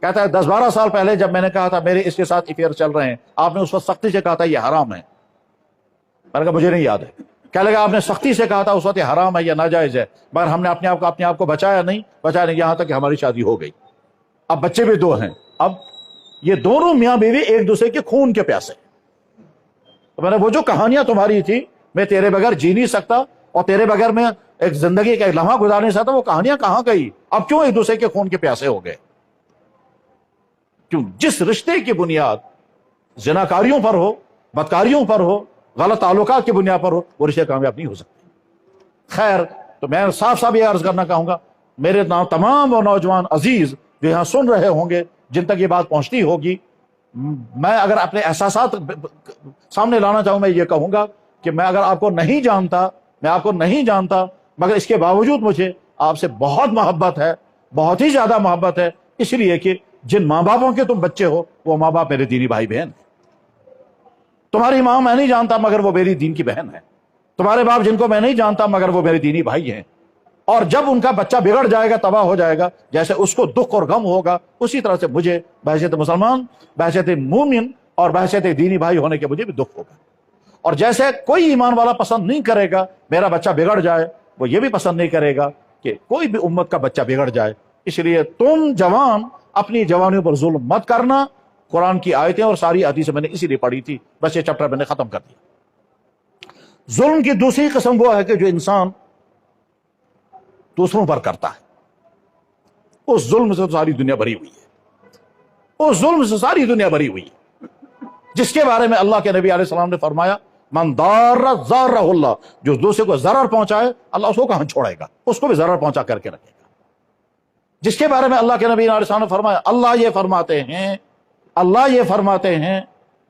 کہتا ہے 10-12 سال پہلے جب میں نے کہا تھا میرے اس کے ساتھ افیئر چل رہے ہیں، آپ نے اس وقت سختی سے کہا تھا یہ حرام ہے۔ میں نے کہا مجھے نہیں یاد ہے۔ کہنے لگا آپ نے سختی سے کہا تھا اس وقت یہ حرام ہے یا ناجائز ہے، مگر ہم نے اپنے آپ کو بچایا نہیں یہاں تک کہ ہماری شادی ہو گئی، اب بچے بھی 2 ہیں۔ اب یہ دونوں میاں بیوی ایک دوسرے کے خون کے پیاسے۔ تو میں نے وہ جو کہانیاں تمہاری تھی میں تیرے بغیر جی نہیں سکتا اور تیرے بغیر میں ایک زندگی کا ایک لمحہ گزار نہیں سکتا، وہ کہانیاں کہاں گئی؟ اب کیوں ایک دوسرے کے خون کے پیاسے ہو گئے؟ کیوں؟ جس رشتے کی بنیاد زناکاریوں پر ہو، بدکاریوں پر ہو، غلط تعلقات کی بنیاد پر ہو، وہ رشتے کامیاب نہیں ہو سکتے۔ خیر، تو میں صاف صاف یہ عرض کرنا چاہوں گا میرے تمام وہ نوجوان عزیز جو یہاں سن رہے ہوں گے، جن تک یہ بات پہنچتی ہوگی، میں اگر اپنے احساسات سامنے لانا چاہوں، میں یہ کہوں گا کہ میں اگر آپ کو نہیں جانتا، مگر اس کے باوجود مجھے آپ سے بہت محبت ہے، بہت ہی زیادہ محبت ہے، اس لیے کہ جن ماں باپوں کے تم بچے ہو وہ ماں باپ میرے دینی بھائی بہن ہیں۔ تمہاری ماں میں نہیں جانتا مگر وہ میری دین کی بہن ہے، تمہارے باپ جن کو میں نہیں جانتا مگر وہ میرے دینی بھائی ہیں، اور جب ان کا بچہ بگڑ جائے گا، تباہ ہو جائے گا، جیسے اس کو دکھ اور غم ہوگا، اسی طرح سے مجھے بحیثیت مسلمان، بحیثیت مومن اور بحیثیت دینی بھائی ہونے کے مجھے بھی دکھ ہوگا۔ اور جیسے کوئی ایمان والا پسند نہیں کرے گا میرا بچہ بگڑ جائے، وہ یہ بھی پسند نہیں کرے گا کہ کوئی بھی امت کا بچہ بگڑ جائے۔ اس لیے تم جوان اپنی جوانیوں پر ظلم مت کرنا۔ قرآن کی آیتیں اور ساری حدیثیں میں نے اسی لیے پڑھی تھی، بس یہ چیپٹر میں نے ختم کر دیا۔ ظلم کی دوسری قسم وہ ہے کہ جو انسان دوسروں پر کرتا ہے، اس ظلم سے تو ساری دنیا بھری ہوئی ہے، اس ظلم سے ساری دنیا بھری ہوئی ہے، جس کے بارے میں اللہ کے نبی علیہ السلام نے فرمایا من ضار ضارہ اللہ، جو دوسرے کو ضرر پہنچائے اللہ اس کو کہاں چھوڑے گا، اس کو بھی ضرر پہنچا کر کے رکھے گا۔ جس کے بارے میں اللہ کے نبی علیہ السلام نے فرمایا اللہ یہ فرماتے ہیں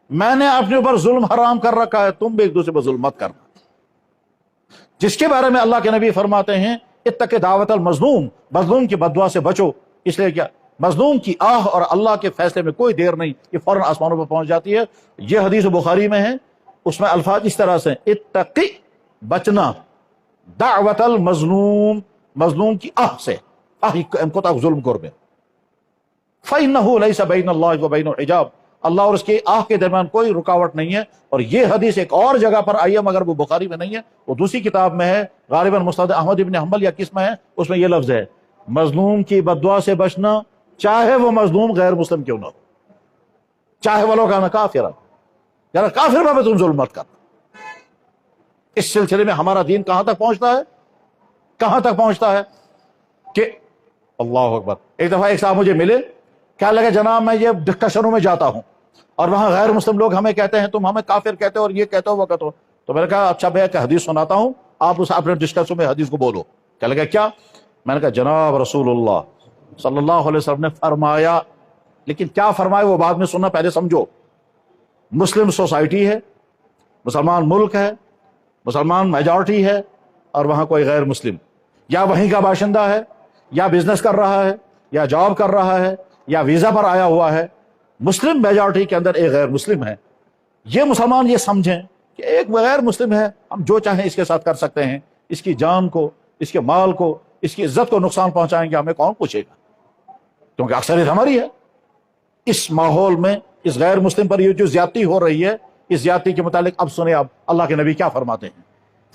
میں نے اپنے اوپر ظلم حرام کر رکھا ہے، تم بھی ایک دوسرے پر ظلم مت کرنا۔ جس کے بارے میں اللہ کے نبی فرماتے ہیں اتق دعوت المظلوم، مظلوم کی بددعا سے بچو، اس لیے کیا مظلوم کی آہ اور اللہ کے فیصلے میں کوئی دیر نہیں، یہ فوراً آسمانوں پر پہنچ جاتی ہے۔ یہ حدیث بخاری میں ہے، اس میں الفاظ اس طرح سے اتقی، بچنا، دعوت المظلوم، مظلوم کی آہ سے، آہ کو تک ظلم کربے، فَإِنَّهُ لَيْسَ بَيْنَ اللَّهِ وَبَيْنَهُ حِجَابٌ، اللہ اور اس کے آہ کے درمیان کوئی رکاوٹ نہیں ہے۔ اور یہ حدیث ایک اور جگہ پر آئی ہے مگر وہ بخاری میں نہیں ہے، وہ دوسری کتاب میں ہے، غالباً مسند احمد ابن حنبل یا کس میں ہے، اس میں یہ لفظ ہے مظلوم کی بددعا سے بچنا، چاہے وہ مظلوم غیر مسلم کیوں نہ ہو، چاہے وہ لوگ کافر، یار کافر میں تم ظلم مت کرنا۔ اس سلسلے میں ہمارا دین کہاں تک پہنچتا ہے کہ اللہ اکبر۔ ایک دفعہ ایک صاحب مجھے ملے، کہنے لگا جناب میں یہ ڈسکشنوں میں جاتا ہوں اور وہاں غیر مسلم لوگ ہمیں کہتے ہیں تم ہمیں کافر کہتے ہو اور یہ کہتے ہو وہ کہتے ہو، تو میں نے کہا اچھا میں ایک حدیث سناتا ہوں، آپ اس اپنے ڈسکشن میں حدیث کو بولو۔ کہنے لگا کیا؟ میں نے کہا جناب رسول اللہ صلی اللہ علیہ وسلم نے فرمایا، لیکن کیا فرمایا وہ بعد میں سننا، پہلے سمجھو۔ مسلم سوسائٹی ہے، مسلمان ملک ہے، مسلمان میجارٹی ہے، اور وہاں کوئی غیر مسلم یا وہیں کا باشندہ ہے، یا بزنس کر رہا ہے، یا جاب کر رہا ہے، یا ویزا پر آیا ہوا ہے، مسلم میجارٹی کے اندر ایک غیر مسلم ہے۔ یہ مسلمان یہ سمجھیں کہ ایک غیر مسلم ہے، ہم جو چاہیں اس کے ساتھ کر سکتے ہیں، اس کی جان کو، اس کے مال کو، اس کی عزت کو نقصان پہنچائیں گے، ہمیں کون پوچھے گا، کیونکہ اکثریت ہماری ہے۔ اس ماحول میں اس غیر مسلم پر یہ جو زیادتی ہو رہی ہے، اس زیادتی کے متعلق اب سنیں آپ اللہ کے نبی کیا فرماتے ہیں۔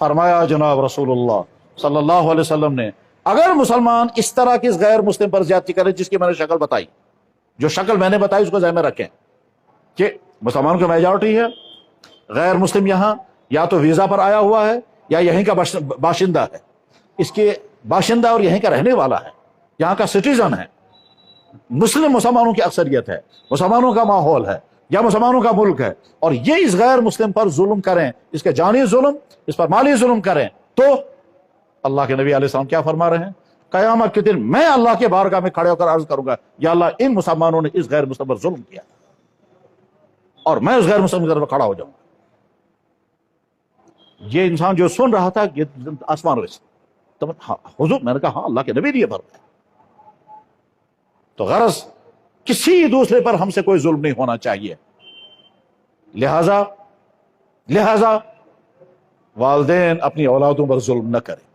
فرمایا جناب رسول اللہ صلی اللہ علیہ وسلم نے اگر مسلمان اس طرح کی اس غیر مسلم پر زیادتی کرے جس کی میں نے شکل بتائی، جو شکل میں نے بتائی اس کو ذہن میں رکھیں کہ مسلمانوں کی میجارٹی ہے، غیر مسلم یہاں یا تو ویزا پر آیا ہوا ہے یا یہیں کا باشندہ ہے، اس کے باشندہ اور یہیں کا رہنے والا ہے، یہاں کا سٹیزن ہے، مسلم مسلمانوں کی اکثریت ہے، مسلمانوں کا ماحول ہے یا مسلمانوں کا ملک ہے، اور یہ اس غیر مسلم پر ظلم کریں، اس کے جانی ظلم، اس پر مالی ظلم کریں، تو اللہ کے نبی علیہ السلام کیا فرما رہے ہیں؟ قیامت کے دن میں اللہ کے بارگاہ میں کھڑے ہو کر عرض کروں گا یا اللہ ان مسلمانوں نے اس غیر مسلم پر ظلم کیا، اور میں اس غیر مسلم کی طرف کھڑا ہو جاؤں گا۔ یہ انسان جو سن رہا تھا یہ آسمان سے تو حضور، میں نے کہا ہاں اللہ کے نبی نے یہ فرمایا۔ تو غرض کسی دوسرے پر ہم سے کوئی ظلم نہیں ہونا چاہیے، لہذا والدین اپنی اولادوں پر ظلم نہ کریں،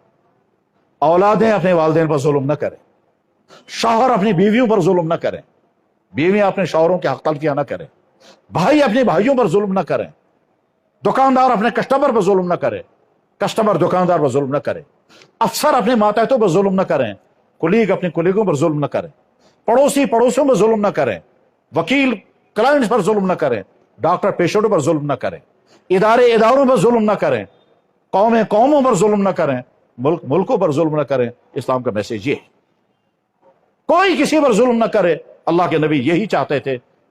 اولادیں اپنے والدین پر ظلم نہ کریں، شوہر اپنی بیویوں پر ظلم نہ کریں، بیویاں اپنے شوہروں کے حق تلفیاں نہ کریں، بھائی اپنے بھائیوں پر ظلم نہ کریں، دکاندار اپنے کسٹمر پر ظلم نہ کرے، کسٹمر دکاندار پر ظلم نہ کرے، افسر اپنے ماتحتوں پر ظلم نہ کریں، کلیگ اپنے کلیگوں پر ظلم نہ کریں، پڑوسی پڑوسیوں پر ظلم نہ کریں، وکیل کلائنٹس پر ظلم نہ کریں، ڈاکٹر پیشنٹوں پر ظلم نہ کریں، ادارے اداروں پر ظلم نہ کریں، قومیں قوموں پر ظلم نہ کریں، ملک ملکوں پر ظلم نہ کریں۔ اسلام کا میسج یہ ہے، کوئی کسی پر ظلم نہ کرے۔ اللہ کے نبی یہی چاہتے تھے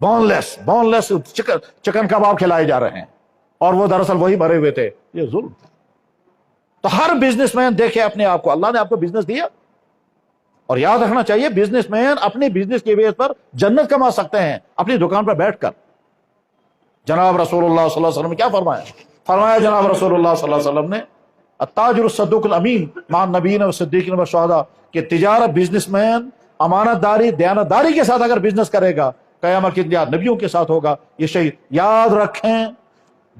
بون لیس چکن کباب کھلائے جا رہے ہیں اور وہ دراصل وہی مرے ہوئے تھے. یہ ظلم. تو ہر بزنس مین دیکھے اپنے آپ کو, اللہ نے آپ کو بزنس دیا, اور یاد رکھنا چاہیے بزنس مین اپنی بزنس کی بیس پر جنت کما سکتے ہیں اپنی دکان پر بیٹھ کر. جناب رسول اللہ صلی اللہ علیہ وسلم نے کیا فرمایا جناب رسول اللہ صلی اللہ علیہ وسلم نے, التاجر الصدوق الامین مع النبیین والصدیقین والشہداء, کہ تجارت بزنس مین امانت داری دیانت داری کے ساتھ اگر بزنس کرے گا قیامت کے دن نبیوں کے ساتھ ہوگا یہ شہید. یاد رکھیں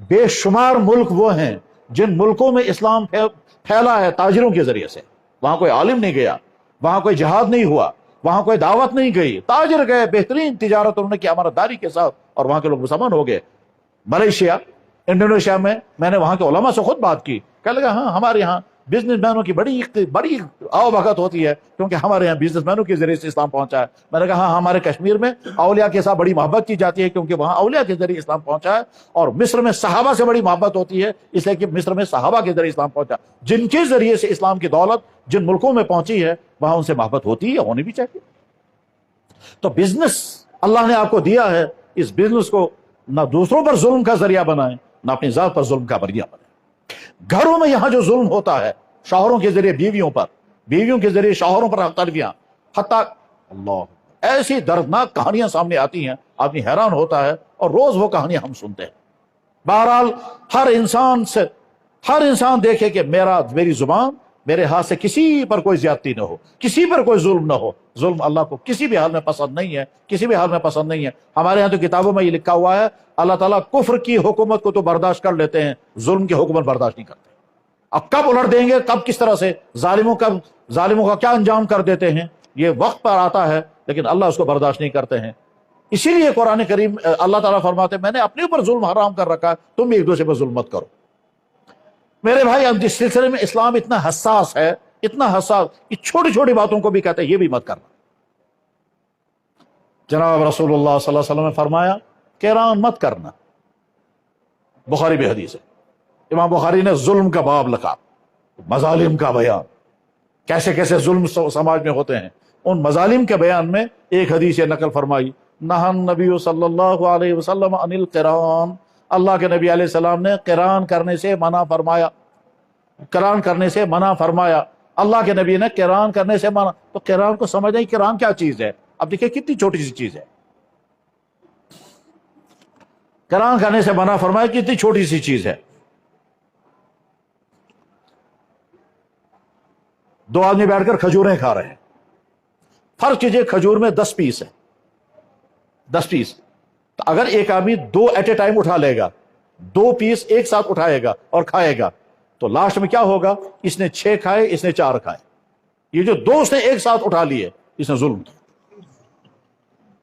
بے شمار ملک وہ ہیں جن ملکوں میں اسلام پھیلا ہے تاجروں کے ذریعے سے. وہاں کوئی عالم نہیں گیا, وہاں کوئی جہاد نہیں ہوا, وہاں کوئی دعوت نہیں گئی, تاجر گئے, بہترین تجارت انہوں نے کی امانت داری کے ساتھ, اور وہاں کے لوگ مسلمان ہو گئے. ملیشیا, انڈونیشیا میں نے وہاں کے علماء سے خود بات کی, کہنے لگا ہاں ہمارے یہاں بزنس مینوں کی بڑی آؤ بھگت ہوتی ہے کیونکہ ہمارے یہاں بزنس مینوں کے ذریعے سے اسلام پہنچا ہے. میں نے کہا ہاں ہمارے کشمیر میں اولیاء کے ساتھ بڑی محبت کی جاتی ہے کیونکہ وہاں اولیاء کے ذریعے اسلام پہنچا ہے, اور مصر میں صحابہ سے بڑی محبت ہوتی ہے اس لیے کہ مصر میں صحابہ کے ذریعے اسلام پہنچا. جن کے ذریعے سے اسلام کی دولت جن ملکوں میں پہنچی ہے وہاں ان سے محبت ہوتی ہے, ہونی بھی چاہیے. تو بزنس اللہ نے آپ کو دیا ہے, اس بزنس کو نہ دوسروں پر ظلم کا ذریعہ بنائیں نہ اپنی ذات پر ظلم کا ذریعہ بنائیں. گھروں میں یہاں جو ظلم ہوتا ہے شوہروں کے ذریعے بیویوں پر, بیویوں کے ذریعے شوہروں پر تلفیاں, حتیٰ اللہ ایسی دردناک کہانیاں سامنے آتی ہیں آدمی حیران ہوتا ہے, اور روز وہ کہانیاں ہم سنتے ہیں. بہرحال ہر انسان دیکھے کہ میری زبان میرے ہاتھ سے کسی پر کوئی زیادتی نہ ہو, کسی پر کوئی ظلم نہ ہو. ظلم اللہ کو کسی بھی حال میں پسند نہیں ہے, کسی بھی حال میں پسند نہیں ہے. ہمارے ہاں تو کتابوں میں یہ لکھا ہوا ہے اللہ تعالیٰ کفر کی حکومت کو تو برداشت کر لیتے ہیں, ظلم کی حکومت برداشت نہیں کرتے. اب کب الٹ دیں گے, کب کس طرح سے ظالموں کا کیا انجام کر دیتے ہیں یہ وقت پر آتا ہے, لیکن اللہ اس کو برداشت نہیں کرتے ہیں. اسی لیے قرآن کریم اللہ تعالیٰ فرماتے ہیں میں نے اپنے اوپر ظلم حرام کر رکھا ہے, تم بھی ایک دوسرے پر ظلم مت کرو. میرے بھائی اب جس سلسلے میں اسلام اتنا حساس ہے, اتنا حساس کہ چھوٹی چھوٹی باتوں کو بھی کہتے ہیں یہ بھی مت کرنا. جناب رسول اللہ صلی اللہ علیہ وسلم نے فرمایا قران مت کرنا. بخاری میں حدیث ہے, امام بخاری نے ظلم کا باب لکھا, مظالم کا بیان, کیسے کیسے ظلم سماج میں ہوتے ہیں. ان مظالم کے بیان میں ایک حدیث نقل فرمائی, نہى النبی صلی اللہ علیہ وسلم عن القران, اللہ کے نبی علیہ السلام نے قران کرنے سے منع فرمایا, قران کرنے سے منع فرمایا. اللہ کے نبی نے قران کرنے سے منع, تو قران کو سمجھ نہیں قران کیا چیز ہے. اب دیکھیں کتنی چھوٹی سی چیز ہے, قران کرنے سے منع فرمایا, کتنی چھوٹی سی چیز ہے. دو آدمی بیٹھ کر کھجوریں کھا رہے ہیں, فرض کیجئے کھجور میں 10 پیس ہے, 10 پیس. تو اگر ایک آدمی 2 ایٹ اے ٹائم اٹھا لے گا, 2 پیس ایک ساتھ اٹھائے گا اور کھائے گا, تو لاسٹ میں کیا ہوگا, اس نے 6 کھائے, اس نے 4 کھائے. یہ جو 2 اس نے ایک ساتھ اٹھا لیے اس نے ظلم کیا.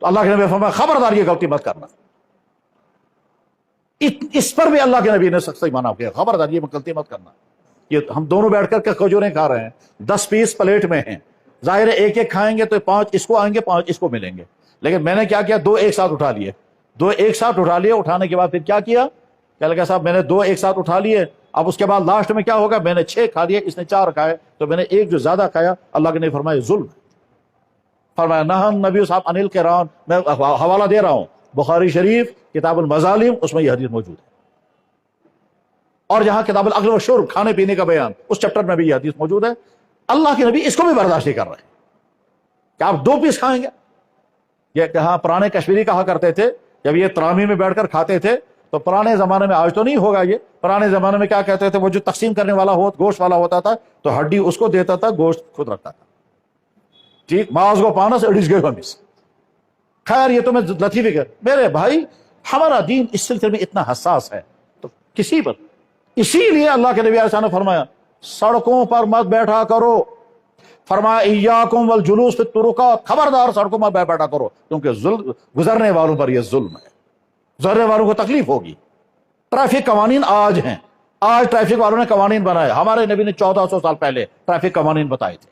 تو اللہ کے نبی فرمایا خبردار یہ غلطی مت کرنا. اس پر بھی اللہ کے نبی نے سخت منع کیا, خبردار یہ غلطی مت کرنا. یہ ہم دونوں بیٹھ کر کھجوریں کھا رہے ہیں, 10 پیس پلیٹ میں ہیں, ظاہر ہے ایک ایک کھائیں گے تو 5 اس کو آئیں گے, 5 اس کو ملیں گے. لیکن میں نے کیا کیا, 2 ایک ساتھ اٹھا لیے, 2 ایک ساتھ اٹھا لیے. اٹھانے کے بعد پھر کیا کیا, کیا لگا صاحب میں نے 2 ایک ساتھ اٹھا لیے, اب اس کے بعد لاسٹ میں کیا ہوگا, میں نے 6 کھا لیے, اس نے 4 کھائے, تو میں نے ایک جو زیادہ کھایا. اللہ کے نے فرمایا ظلم. فرمایا نہى النبی صاحب عن القران, میں حوالہ دے رہا ہوں بخاری شریف کتاب المظالم, اس میں یہ حدیث موجود ہے. اور جہاں کتاب الاکل والشرب کھانے پینے کا بیان, اس چیپٹر میں بھی یہ حدیث موجود ہے. اللہ کے نبی اس کو بھی برداشت نہیں کر رہے کہ آپ 2 پیس کھائیں گے. یہ کہاں پرانے کشمیری کہا کرتے تھے جب یہ ترامی میں بیٹھ کر کھاتے تھے, تو پرانے زمانے میں, آج تو نہیں ہوگا یہ, پرانے زمانے میں کیا کہتے تھے, وہ جو تقسیم کرنے والا گوشت والا ہوتا تھا تو ہڈی اس کو دیتا تھا, گوشت خود رکھتا تھا. ٹھیک, ماز گو پانس اڑیس گئے ہمس. خیر یہ تو میں لطیفے کر, میرے بھائی ہمارا دین اس سلسلے میں اتنا حساس ہے تو کسی پر, اسی لیے اللہ کے نبی علیہ السلام نے فرمایا سڑکوں پر مت بیٹھا کرو. فرمایا ایاکم والجلوس فی الطرقات, خبردار سڑکوں پر بیٹھا کرو, کیونکہ گزرنے والوں پر یہ ظلم ہے, گزرنے والوں کو تکلیف ہوگی. ٹریفک قوانین آج ہیں, آج ٹریفک والوں نے قوانین بنائے, ہمارے نبی نے 1400 سال پہلے ٹریفک قوانین بتائے تھے.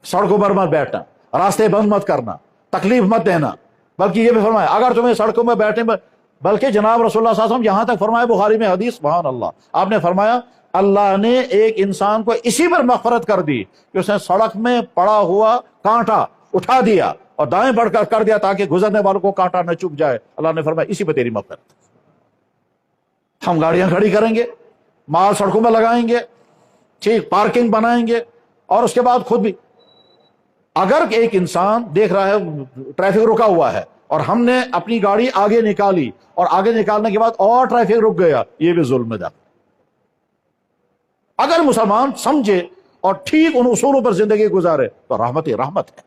سڑکوں پر مت بیٹھنا, راستے بند مت کرنا, تکلیف مت دینا. بلکہ یہ بھی فرمایا اگر تمہیں سڑکوں میں بیٹھنے, بلکہ جناب رسول اللہ صلی اللہ علیہ وسلم یہاں تک فرمایا بخاری میں حدیث, سبحان اللہ, آپ نے فرمایا اللہ نے ایک انسان کو اسی پر مغفرت کر دی کہ اس نے سڑک میں پڑا ہوا کانٹا اٹھا دیا, اور دائیں بڑھ کر دیا تاکہ گزرنے والوں کو کانٹا نہ چبھ جائے، اللہ نے فرمایا اسی پہ تیری مغفرت۔ ہم گاڑیاں کھڑی کریں گے، مال سڑکوں میں لگائیں گے، ٹھیک، پارکنگ بنائیں گے، اور اس کے بعد خود بھی اگر ایک انسان دیکھ رہا ہے ٹریفک رکا ہوا ہے اور ہم نے اپنی گاڑی آگے نکالی اور آگے نکالنے کے بعد اور ٹریفک رک گیا، یہ بھی ظلم ہے۔ اگر مسلمان سمجھے اور ٹھیک ان اصولوں پر زندگی گزارے تو رحمت ہی رحمت ہے۔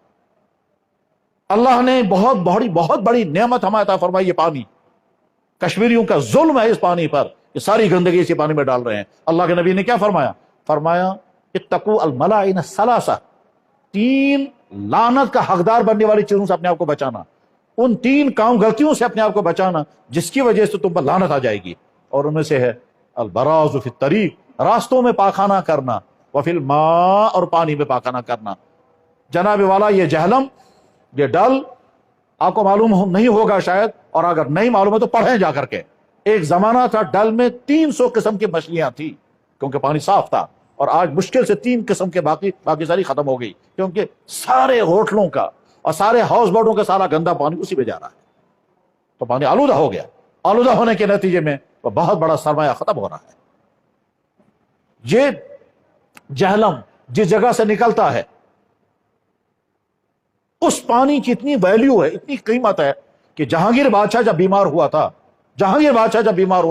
اللہ نے بہت بڑی نعمت ہمیں عطا فرمائی، یہ پانی۔ کشمیریوں کا ظلم ہے اس پانی پر، یہ ساری گندگی اسی پانی میں ڈال رہے ہیں۔ اللہ کے نبی نے کیا فرمایا؟ فرمایا اتقوا الملائن الثلاثہ، 3 لعنت کا حقدار بننے والی چیزوں سے اپنے آپ کو بچانا، ان 3 کام غلطیوں سے اپنے آپ کو بچانا جس کی وجہ سے تم پر لعنت آ جائے گی، اور ان میں سے ہے البراز فی الطریق، راستوں میں پاخانہ کرنا، وفی الماء، اور پانی میں پاخانہ کرنا۔ جناب والا یہ جہلم، یہ ڈل آپ کو معلوم نہیں ہوگا شاید، اور اگر نہیں معلوم ہے تو پڑھیں جا کر کے۔ ایک زمانہ تھا ڈل میں 300 قسم کی مچھلیاں تھیں کیونکہ پانی صاف تھا، اور آج مشکل سے 3 قسم کے باقی ساری ختم ہو گئی، کیونکہ سارے ہوٹلوں کا اور سارے ہاؤس بوٹوں کا سارا گندا پانی اسی پہ جا رہا ہے، تو پانی آلودہ ہو گیا۔ آلودہ ہونے کے نتیجے میں وہ بہت بڑا سرمایہ ختم ہو رہا ہے۔ یہ جہلم جس جگہ سے نکلتا ہے اس پانی کی اتنی ویلیو ہے، اتنی قیمت ہے کہ جہانگیر بادشاہ جب بیمار ہوا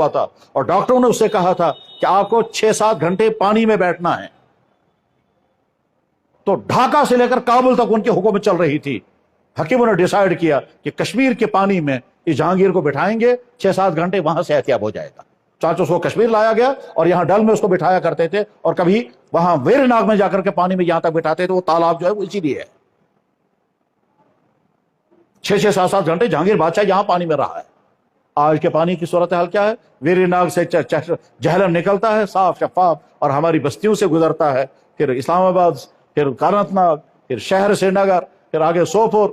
تھا اور ڈاکٹروں نے اس سے کہا تھا کہ آپ کو 6-7 گھنٹے پانی میں بیٹھنا ہے، تو ڈھاکہ سے لے کر کابل تک ان کی حکومت چل رہی تھی۔ حکیموں نے ڈیسائیڈ کیا کہ کشمیر کے پانی میں اس جہانگیر کو بٹھائیں گے، 6-7 گھنٹے وہاں سے احتیاط ہو جائے گا۔ چانچو کو کشمیر لایا گیا اور یہاں ڈل میں اس کو بٹھایا کرتے تھے، اور کبھی وہاں ویر ناگ میں جا کر کے پانی میں یہاں تک بٹھاتے تھے، وہ تالاب جو ہے وہ اسی لیے ہے۔ 6-7 گھنٹے جہانگیر بادشاہ یہاں پانی میں رہا ہے۔ آج کے پانی کی صورتحال کیا ہے؟ ویری ناگ سے جہلم نکلتا ہے صاف شفاف اور ہماری بستیوں سے گزرتا ہے، پھر اسلام آباد، پھر کانت ناگ، پھر شہر سری نگر، پھر آگے سوپور۔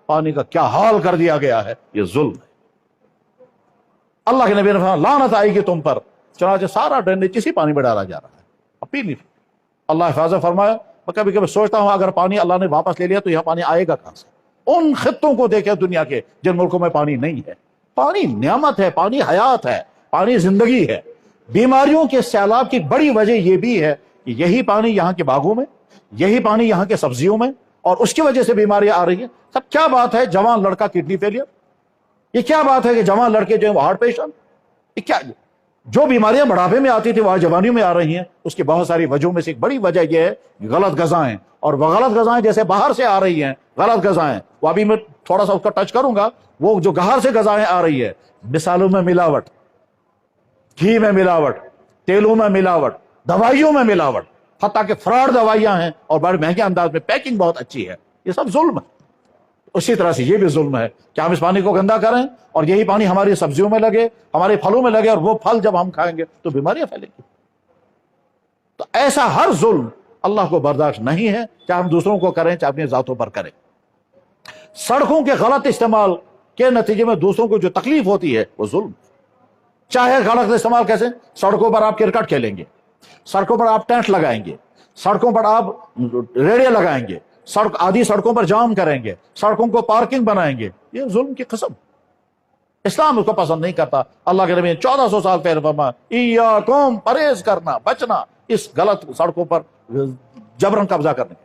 پانی کا کیا حال کر دیا گیا ہے، یہ ظلم ہے۔ اللہ کے نبی نے فرمایا لعنت آئے گی تم پر، چنانچہ سارا ڈرینیج اسی پانی میں ڈالا جا رہا ہے، اب پی نہیں۔ اللہ حفاظت فرمایا۔ میں کبھی کبھی سوچتا ہوں اگر پانی اللہ نے واپس لے لیا تو یہاں پانی آئے گا کہاں سے؟ ان خطوں کو دیکھیں دنیا کے جن ملکوں میں پانی نہیں ہے۔ پانی نعمت ہے، پانی حیات ہے، پانی زندگی ہے۔ بیماریوں کے سیلاب کی بڑی وجہ یہ بھی ہے کہ یہی پانی یہاں کے باغوں میں، یہی پانی یہاں کے سبزیوں میں، اور اس کی وجہ سے بیماریاں آ رہی ہیں۔ سب کیا بات ہے؟ جوان لڑکا کڈنی فیلئر، یہ کیا بات ہے کہ جوان لڑکے جو ہیں وہ ہارٹ پیشنٹ، یہ کیا؟ جو بیماریاں بڑھاپے میں آتی تھی وہ آج جوانیوں میں آ رہی ہیں۔ اس کی بہت ساری وجہوں میں سے ایک بڑی وجہ یہ ہے غلط غذائیں، اور وہ غلط غذائیں جیسے باہر سے آ رہی ہیں غلط غذائیں، وہ ابھی میں تھوڑا سا اس کا ٹچ کروں گا۔ وہ جو باہر سے غذائیں آ رہی ہے، مثالوں میں ملاوٹ، گھی میں ملاوٹ، تیلوں میں ملاوٹ، دوائیوں میں ملاوٹ، حتیٰ کہ فراڈ دوائیاں ہیں اور بڑے مہنگے انداز میں، پیکنگ بہت اچھی ہے، یہ سب ظلم ہے۔ اسی طرح سے یہ بھی ظلم ہے کہ ہم اس پانی کو گندا کریں اور یہی پانی ہماری سبزیوں میں لگے، ہمارے پھلوں میں لگے، اور وہ پھل جب ہم کھائیں گے تو بیماریاں پھیلیں گی۔ تو ایسا ہر ظلم اللہ کو برداشت نہیں ہے، چاہے ہم دوسروں کو کریں چاہے اپنی ذاتوں پر کریں۔ سڑکوں کے غلط استعمال کے نتیجے میں دوسروں کو جو تکلیف ہوتی ہے وہ ظلم، چاہے غلط استعمال کیسے؟ سڑکوں پر آپ کرکٹ کھیلیں گے، سڑکوں پر آپ ٹینٹ لگائیں گے، سڑکوں پر آپ ریڑے لگائیں گے، آدھی سڑکوں پر جام کریں گے، سڑکوں کو پارکنگ بنائیں گے، یہ ظلم کی قسم۔ اسلام اس کو پسند نہیں کرتا۔ اللہ کے نبی نے 1400 سال پہلے فرمایا ایاکم، پرہیز کرنا، بچنا اس غلط سڑکوں پر جبرن قبضہ کرنے۔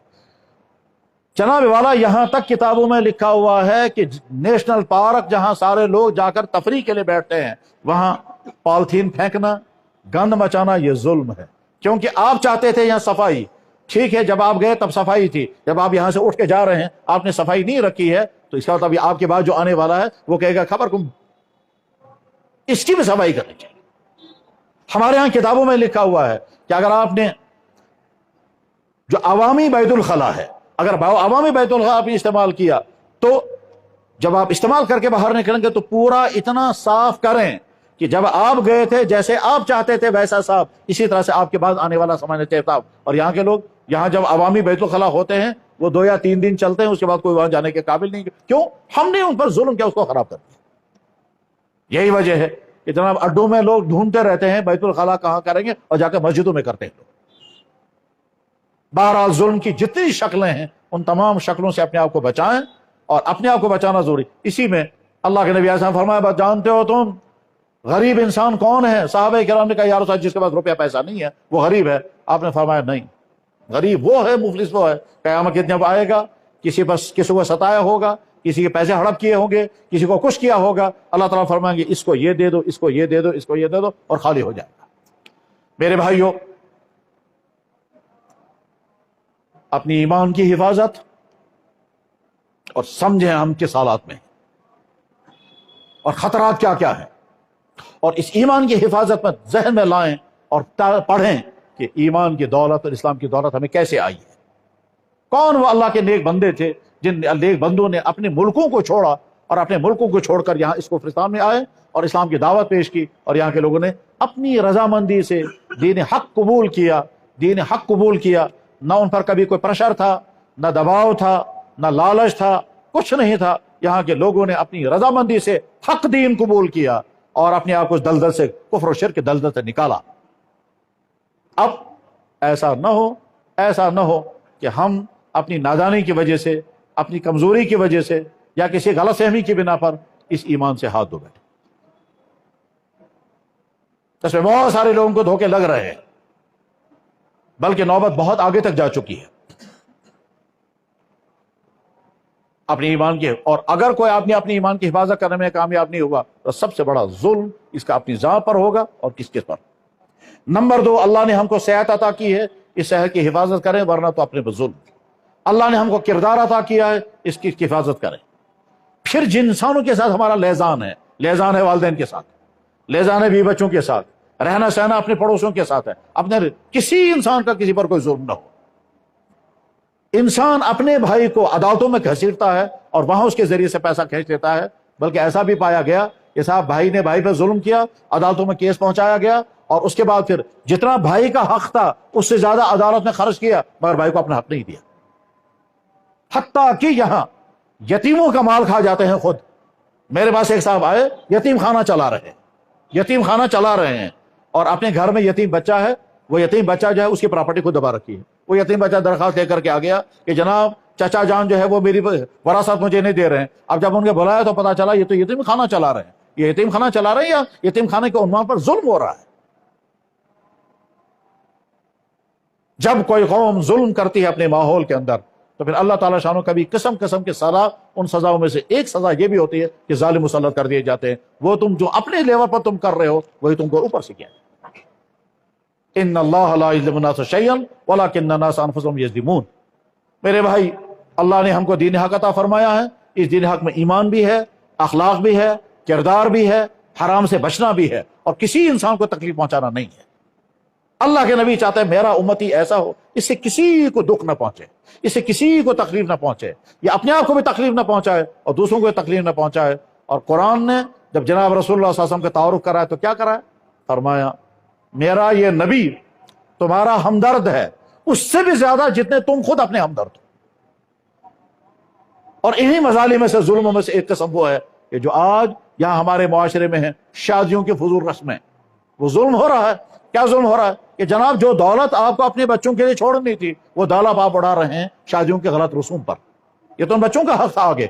جناب والا یہاں تک کتابوں میں لکھا ہوا ہے کہ نیشنل پارک جہاں سارے لوگ جا کر تفریح کے لیے بیٹھتے ہیں، وہاں پالیتھین پھینکنا، گند مچانا یہ ظلم ہے، کیونکہ آپ چاہتے تھے یہاں صفائی، ٹھیک ہے جب آپ گئے تب صفائی تھی، جب آپ یہاں سے اٹھ کے جا رہے ہیں آپ نے صفائی نہیں رکھی ہے، تو اس کا مطلب آپ کے بعد جو آنے والا ہے وہ کہے گا خبر کم، اس کی بھی صفائی کرنی چاہیے۔ ہمارے ہاں کتابوں میں لکھا ہوا ہے کہ اگر آپ نے جو عوامی بیت الخلا ہے، اگر عوامی بیت الخلا آپ نے استعمال کیا تو جب آپ استعمال کر کے باہر نکلیں گے تو پورا اتنا صاف کریں کہ جب آپ گئے تھے جیسے آپ چاہتے تھے ویسا صاف، اسی طرح سے آپ کے بعد آنے والا سمجھنے چاہیے تھا۔ اور یہاں کے لوگ یہاں جب عوامی بیت الخلا ہوتے ہیں وہ 2 یا 3 دن چلتے ہیں، اس کے بعد کوئی وہاں جانے کے قابل نہیں، کیوں؟ ہم نے ان پر ظلم کیا، اس کو خراب کر دیا۔ یہی وجہ ہے کہ جناب اڈوں میں لوگ ڈھونڈتے رہتے ہیں بیت الخلا کہاں کریں گے، اور جا کے مسجدوں میں کرتے ہیں لوگ۔ بہرحال ظلم کی جتنی شکلیں ہیں ان تمام شکلوں سے اپنے آپ کو بچائیں اور اپنے آپ کو بچانا ضروری. اسی میں اللہ کے نبی علیہ السلام فرمایا بات جانتے ہو تم غریب انسان کون ہے؟ صحابہ کرام نے کہا یا رسول اللہ جس کے پاس روپیہ پیسہ نہیں ہے وہ غریب ہے. آپ نے فرمایا نہیں، غریب وہ ہے، مفلس وہ ہے. قیامت کے دن آئے گا، کسی کو ستایا ہوگا، کسی کے پیسے ہڑپ کیے ہوں گے، کسی کو کچھ کیا ہوگا، اللہ تعالیٰ فرمائیں گے اس کو یہ دے دو، اس کو یہ دے دو، اس کو یہ دے دو، اور خالی ہو جائے گا. میرے بھائیوں، اپنی ایمان کی حفاظت اور سمجھیں ہم کس حالات میں اور خطرات کیا کیا ہیں، اور اس ایمان کی حفاظت میں ذہن میں لائیں اور پڑھیں کہ ایمان کی دولت اور اسلام کی دولت ہمیں کیسے آئی ہے. کون وہ اللہ کے نیک بندے تھے جن نیک بندوں نے اپنے ملکوں کو چھوڑا اور اپنے ملکوں کو چھوڑ کر یہاں اس کفرستان میں آئے اور اسلام کی دعوت پیش کی، اور یہاں کے لوگوں نے اپنی رضامندی سے دین حق قبول کیا. دین حق قبول کیا، نہ ان پر کبھی کوئی پریشر تھا، نہ دباؤ تھا، نہ لالچ تھا، کچھ نہیں تھا. یہاں کے لوگوں نے اپنی رضامندی سے حق دین قبول کیا اور اپنے آپ کو اس دلدل سے، کفر و شرک کے دلدل سے نکالا. اب ایسا نہ ہو کہ ہم اپنی نادانی کی وجہ سے، اپنی کمزوری کی وجہ سے، یا کسی غلط فہمی کی بنا پر اس ایمان سے ہاتھ دھو بیٹھے. اس میں بہت سارے لوگوں کو دھوکے لگ رہے ہیں، بلکہ نوبت بہت آگے تک جا چکی ہے اپنی ایمان کے. اور اگر کوئی آدمی اپنی ایمان کی حفاظت کرنے میں کامیاب نہیں ہوگا تو سب سے بڑا ظلم اس کا اپنی ذات پر ہوگا اور کس پر. نمبر 2، اللہ نے ہم کو صحت عطا کی ہے، اس صحت کی حفاظت کریں، ورنہ تو اپنے پر ظلم. اللہ نے ہم کو کردار عطا کیا ہے، اس کی حفاظت کریں. پھر جن انسانوں کے ساتھ ہمارا لیزان ہے والدین کے ساتھ، لیزان ہے بیوی بچوں کے ساتھ، رہنا سہنا اپنے پڑوسیوں کے ساتھ ہے. اپنے کسی انسان کا کسی پر کوئی ظلم نہ ہو. انسان اپنے بھائی کو عدالتوں میں گھسیٹتا ہے اور وہاں اس کے ذریعے سے پیسہ کھینچ لیتا ہے، بلکہ ایسا بھی پایا گیا کہ صاحب بھائی نے بھائی پر ظلم کیا، عدالتوں میں کیس پہنچایا گیا، اور اس کے بعد پھر جتنا بھائی کا حق تھا اس سے زیادہ عدالت نے خرچ کیا، مگر بھائی کو اپنا حق نہیں دیا. حتیٰ کہ یہاں یتیموں کا مال کھا جاتے ہیں خود. میرے پاس ایک صاحب آئے، یتیم خانہ چلا رہے ہیں اور اپنے گھر میں یتیم بچہ ہے. وہ یتیم بچہ جو ہے اس کی پراپرٹی خود دبا رکھی ہے. وہ یتیم بچہ درخواست لے کر کے آ گیا کہ جناب چچا جان جو ہے وہ میری وراثت مجھے نہیں دے رہے ہیں. اب جب ان کے بلایا تو پتا چلا یہ تو یتیم خانہ چلا رہے ہیں. یہ یتیم خانہ چلا رہے ہیں یا یتیم خانے کے عنوان پر ظلم ہو رہا ہے. جب کوئی قوم ظلم کرتی ہے اپنے ماحول کے اندر تو پھر اللہ تعالیٰ شانو کبھی قسم کے سزا، ان سزاؤں میں سے ایک سزا یہ بھی ہوتی ہے کہ ظالم مسلط کر دیے جاتے ہیں. وہ تم جو اپنے لیول پر تم کر رہے ہو وہی تم کو اوپر سے کیا. ان اللہ لا یظلم الناس شیئا ولکن الناس انفسهم یظلمون. میرے بھائی، اللہ نے ہم کو دین حق عطا فرمایا ہے. اس دین حق میں ایمان بھی ہے، اخلاق بھی ہے، کردار بھی ہے، حرام سے بچنا بھی ہے، اور کسی انسان کو تکلیف پہنچانا نہیں ہے. اللہ کے نبی چاہتے ہیں میرا امتی ایسا ہو اس سے کسی کو دکھ نہ پہنچے، اس سے کسی کو تکلیف نہ پہنچے، یہ اپنے آپ کو بھی تکلیف نہ پہنچائے اور دوسروں کو بھی تکلیف نہ پہنچائے. اور قرآن نے جب جناب رسول اللہ صلی اللہ علیہ وسلم کا تعارف کرا ہے تو کیا کرا ہے؟ فرمایا میرا یہ نبی تمہارا ہمدرد ہے اس سے بھی زیادہ جتنے تم خود اپنے ہمدرد ہو. اور انہی مظالم میں سے، ظلموں میں سے ایک قسم وہ ہے کہ جو آج یہاں ہمارے معاشرے میں ہیں، شادیوں کی فضول رسمیں. وہ ظلم ہو رہا ہے. کیا ظلم ہو رہا ہے؟ کہ جناب جو دولت آپ کو اپنے بچوں کے لیے چھوڑنی تھی وہ دولت آپ اڑا رہے ہیں شادیوں کے غلط رسوم پر. یہ تو ان بچوں کا حق تھا آگے.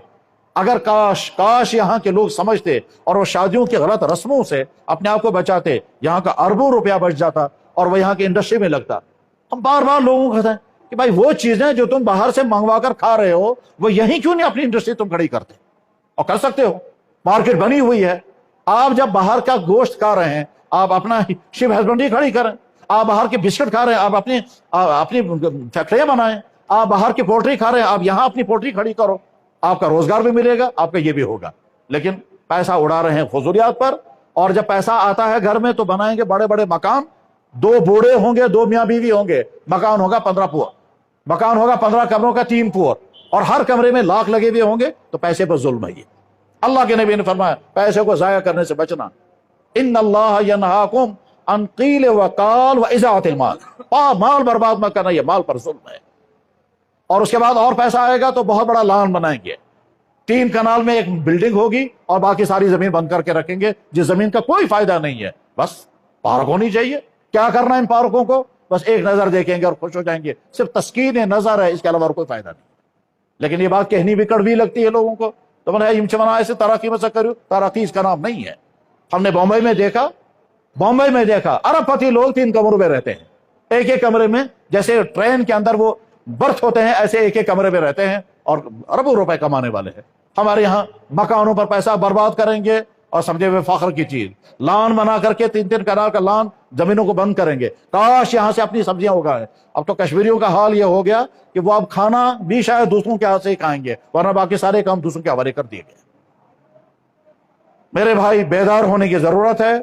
اگر کاش یہاں کے لوگ سمجھتے اور وہ شادیوں کی غلط رسموں سے اپنے آپ کو بچاتے، یہاں کا اربوں روپیہ بچ جاتا اور وہ یہاں کی انڈسٹری میں لگتا. ہم بار بار لوگوں کو کہتے ہیں کہ بھائی وہ چیزیں جو تم باہر سے منگوا کر کھا رہے ہو وہ یہیں کیوں نہیں اپنی انڈسٹری تم کھڑی کرتے؟ اور کر سکتے ہو، مارکیٹ بنی ہوئی ہے. آپ جب باہر کا گوشت کھا رہے ہیں آپ اپنا شپ ہسبینڈری کھڑی کریں. آپ باہر کے بسکٹ کھا رہے ہیں آپ اپنی فیکٹریاں بنائیں. آپ باہر کی پولٹری کھا رہے ہیں آپ یہاں اپنی پولٹری کھڑی کرو. آپ کا روزگار بھی ملے گا، آپ کا یہ بھی ہوگا. لیکن پیسہ اڑا رہے ہیں فضولیات پر، اور جب پیسہ آتا ہے گھر میں تو بنائیں گے بڑے بڑے مکان. 2 بوڑھے ہوں گے، 2 میاں بیوی ہوں گے، مکان ہوگا 15 پور، مکان ہوگا 15 کمروں کا 3 پور، اور ہر کمرے میں لاکھ لگے ہوئے ہوں گے. تو پیسے پر ظلم ہے. یہ اللہ کے نبی نے فرمایا پیسے کو ضائع کرنے سے بچنا. ان اللہ ینہاکم عن قیل وقال واضاعۃ المال. مال برباد مت کرنا، یہ مال پر ظلم ہے. اور اس کے بعد اور پیسہ آئے گا تو بہت بڑا لان بنائیں گے. 3 کنال میں ایک بلڈنگ ہوگی اور باقی ساری زمین بند کر کے رکھیں گے جس زمین کا کوئی فائدہ نہیں ہے. بس پارک ہونی چاہیے. کیا کرنا ان پارکوں کو؟ بس ایک نظر دیکھیں گے اور خوش ہو جائیں گے. صرف تسکین نظر ہے، اس کے علاوہ اور کوئی فائدہ نہیں. لیکن یہ بات کہنی بھی کڑوی لگتی ہے لوگوں کو. تو میں نے امچمنا ایسے ترقی میں سے کرو، ترقی اس کا نام نہیں ہے. ہم نے بمبئی میں دیکھا ارب پتی لوگ 3 کمروں میں رہتے ہیں، ایک ایک کمرے میں، جیسے ٹرین کے اندر وہ برتھ ہوتے ہیں ایسے ایک ایک کمرے میں رہتے ہیں اور اربوں روپے کمانے والے ہیں. ہمارے یہاں مکانوں پر پیسہ برباد کریں گے اور سمجھے ہوئے فخر کی چیز، لان بنا کر کے 3 کنال کا لان زمینوں کو بند کریں گے، کاش یہاں سے اپنی سبزیاں اگائیں. اب تو کشمیریوں کا حال یہ ہو گیا کہ وہ اب کھانا بھی شاید دوسروں کے ہاتھ سے ہی کھائیں گے، ورنہ باقی سارے کام دوسروں کے حوالے کر دیے گئے. میرے بھائی، بیدار ہونے کی ضرورت ہے،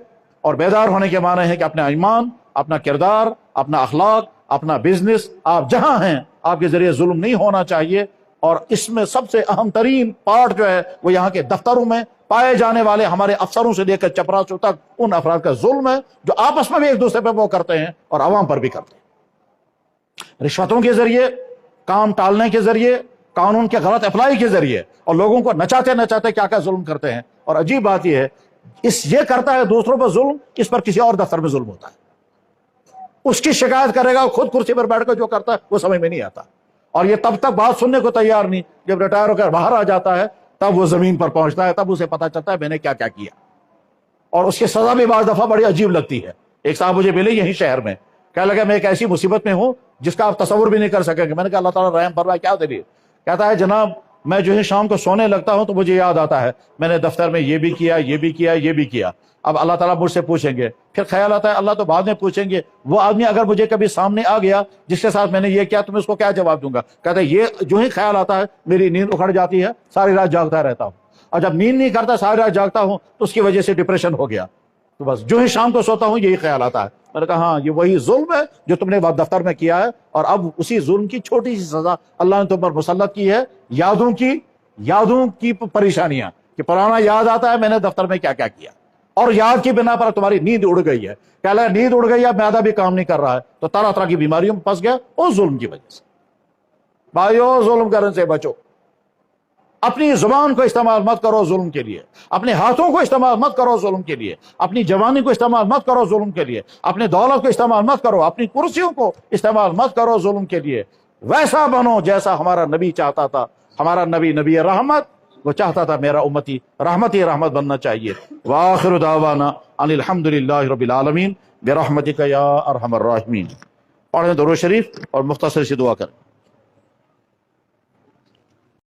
اور بیدار ہونے کے معنی ہے کہ اپنا ایمان، اپنا کردار، اپنا اخلاق، اپنا بزنس، آپ جہاں ہیں آپ کے ذریعے ظلم نہیں ہونا چاہیے. اور اس میں سب سے اہم ترین پارٹ جو ہے وہ یہاں کے دفتروں میں پائے جانے والے ہمارے افسروں سے لے کر چپراسوں تک ان افراد کا ظلم ہے جو آپس میں بھی ایک دوسرے پہ وہ کرتے ہیں اور عوام پر بھی کرتے ہیں، رشوتوں کے ذریعے، کام ٹالنے کے ذریعے، قانون کے غلط اپلائی کے ذریعے، اور لوگوں کو نچاتے کیا کیا ظلم کرتے ہیں. اور عجیب بات یہ ہے، یہ کرتا ہے دوسروں پر ظلم، اس پر کسی اور دفتر میں ظلم ہوتا ہے. اس کی شکایت کرے گا، خود کرسی پر بیٹھ کر جو کرتا ہے وہ سمجھ میں نہیں آتا. اور یہ تب تک بات سننے کو تیار نہیں، جب ریٹائر ہو کر باہر آ جاتا ہے تب وہ زمین پر پہنچتا ہے، تب اسے پتا چلتا ہے میں نے کیا کیا کیا. اور اس کی سزا بھی بعض دفعہ بڑی عجیب لگتی ہے. ایک صاحب مجھے ملے یہیں شہر میں، کہنے لگا میں ایک ایسی مصیبت میں ہوں جس کا آپ تصور بھی نہیں کر سکیں گے. میں نے کہا اللہ تعالیٰ رحم فرمائے، کیا دلیل؟ کہتا ہے جناب میں جو ہے شام کو سونے لگتا ہوں تو مجھے یاد آتا ہے میں نے دفتر میں یہ بھی کیا، یہ بھی کیا، یہ بھی کیا. اب اللہ تعالیٰ مجھ سے پوچھیں گے، پھر خیال آتا ہے اللہ تو بعد میں پوچھیں گے. وہ آدمی اگر مجھے کبھی سامنے آ گیا جس کے ساتھ میں نے یہ کیا تو میں اس کو کیا جواب دوں گا؟ کہتا ہے یہ جو ہی خیال آتا ہے میری نیند اکھڑ جاتی ہے، ساری رات جاگتا رہتا ہوں، اور جب نیند نہیں کرتا ساری رات جاگتا ہوں تو اس کی وجہ سے ڈپریشن ہو گیا. تو بس جو ہی شام کو سوتا ہوں یہی خیال آتا ہے. میں نے کہا ہاں یہ وہی ظلم ہے جو تم نے دفتر میں کیا ہے، اور اب اسی ظلم کی چھوٹی سی سزا اللہ نے تم پر مسلط کی ہے. یادوں کی پریشانیاں، کہ پرانا یاد آتا ہے میں نے دفتر میں کیا کیا کیا، اور یاد کی بنا پر تمہاری نیند اڑ گئی ہے. کہہ لگا نیند اڑ گئی ہے، معدہ بھی کام نہیں کر رہا ہے، تو طرح طرح کی بیماریوں میں پھنس گیا اس ظلم کی وجہ سے. بھائیو، ظلم کرنے سے بچو. اپنی زبان کو استعمال مت کرو ظلم کے لیے، اپنے ہاتھوں کو استعمال مت کرو ظلم کے لیے، اپنی جوانی کو استعمال مت کرو ظلم کے لیے، اپنے دولت کو استعمال مت کرو، اپنی کرسیوں کو استعمال مت کرو ظلم کے لیے. ویسا بنو جیسا ہمارا نبی چاہتا تھا. ہمارا نبی رحمت، وہ چاہتا تھا میرا امتی رحمت ہی رحمت بننا چاہیے. وآخر دعوانا ان الحمد للہ رب العالمین برحمتک یا ارحم الراحمین. پڑھیں درود شریف اور مختصر سی دعا کریں.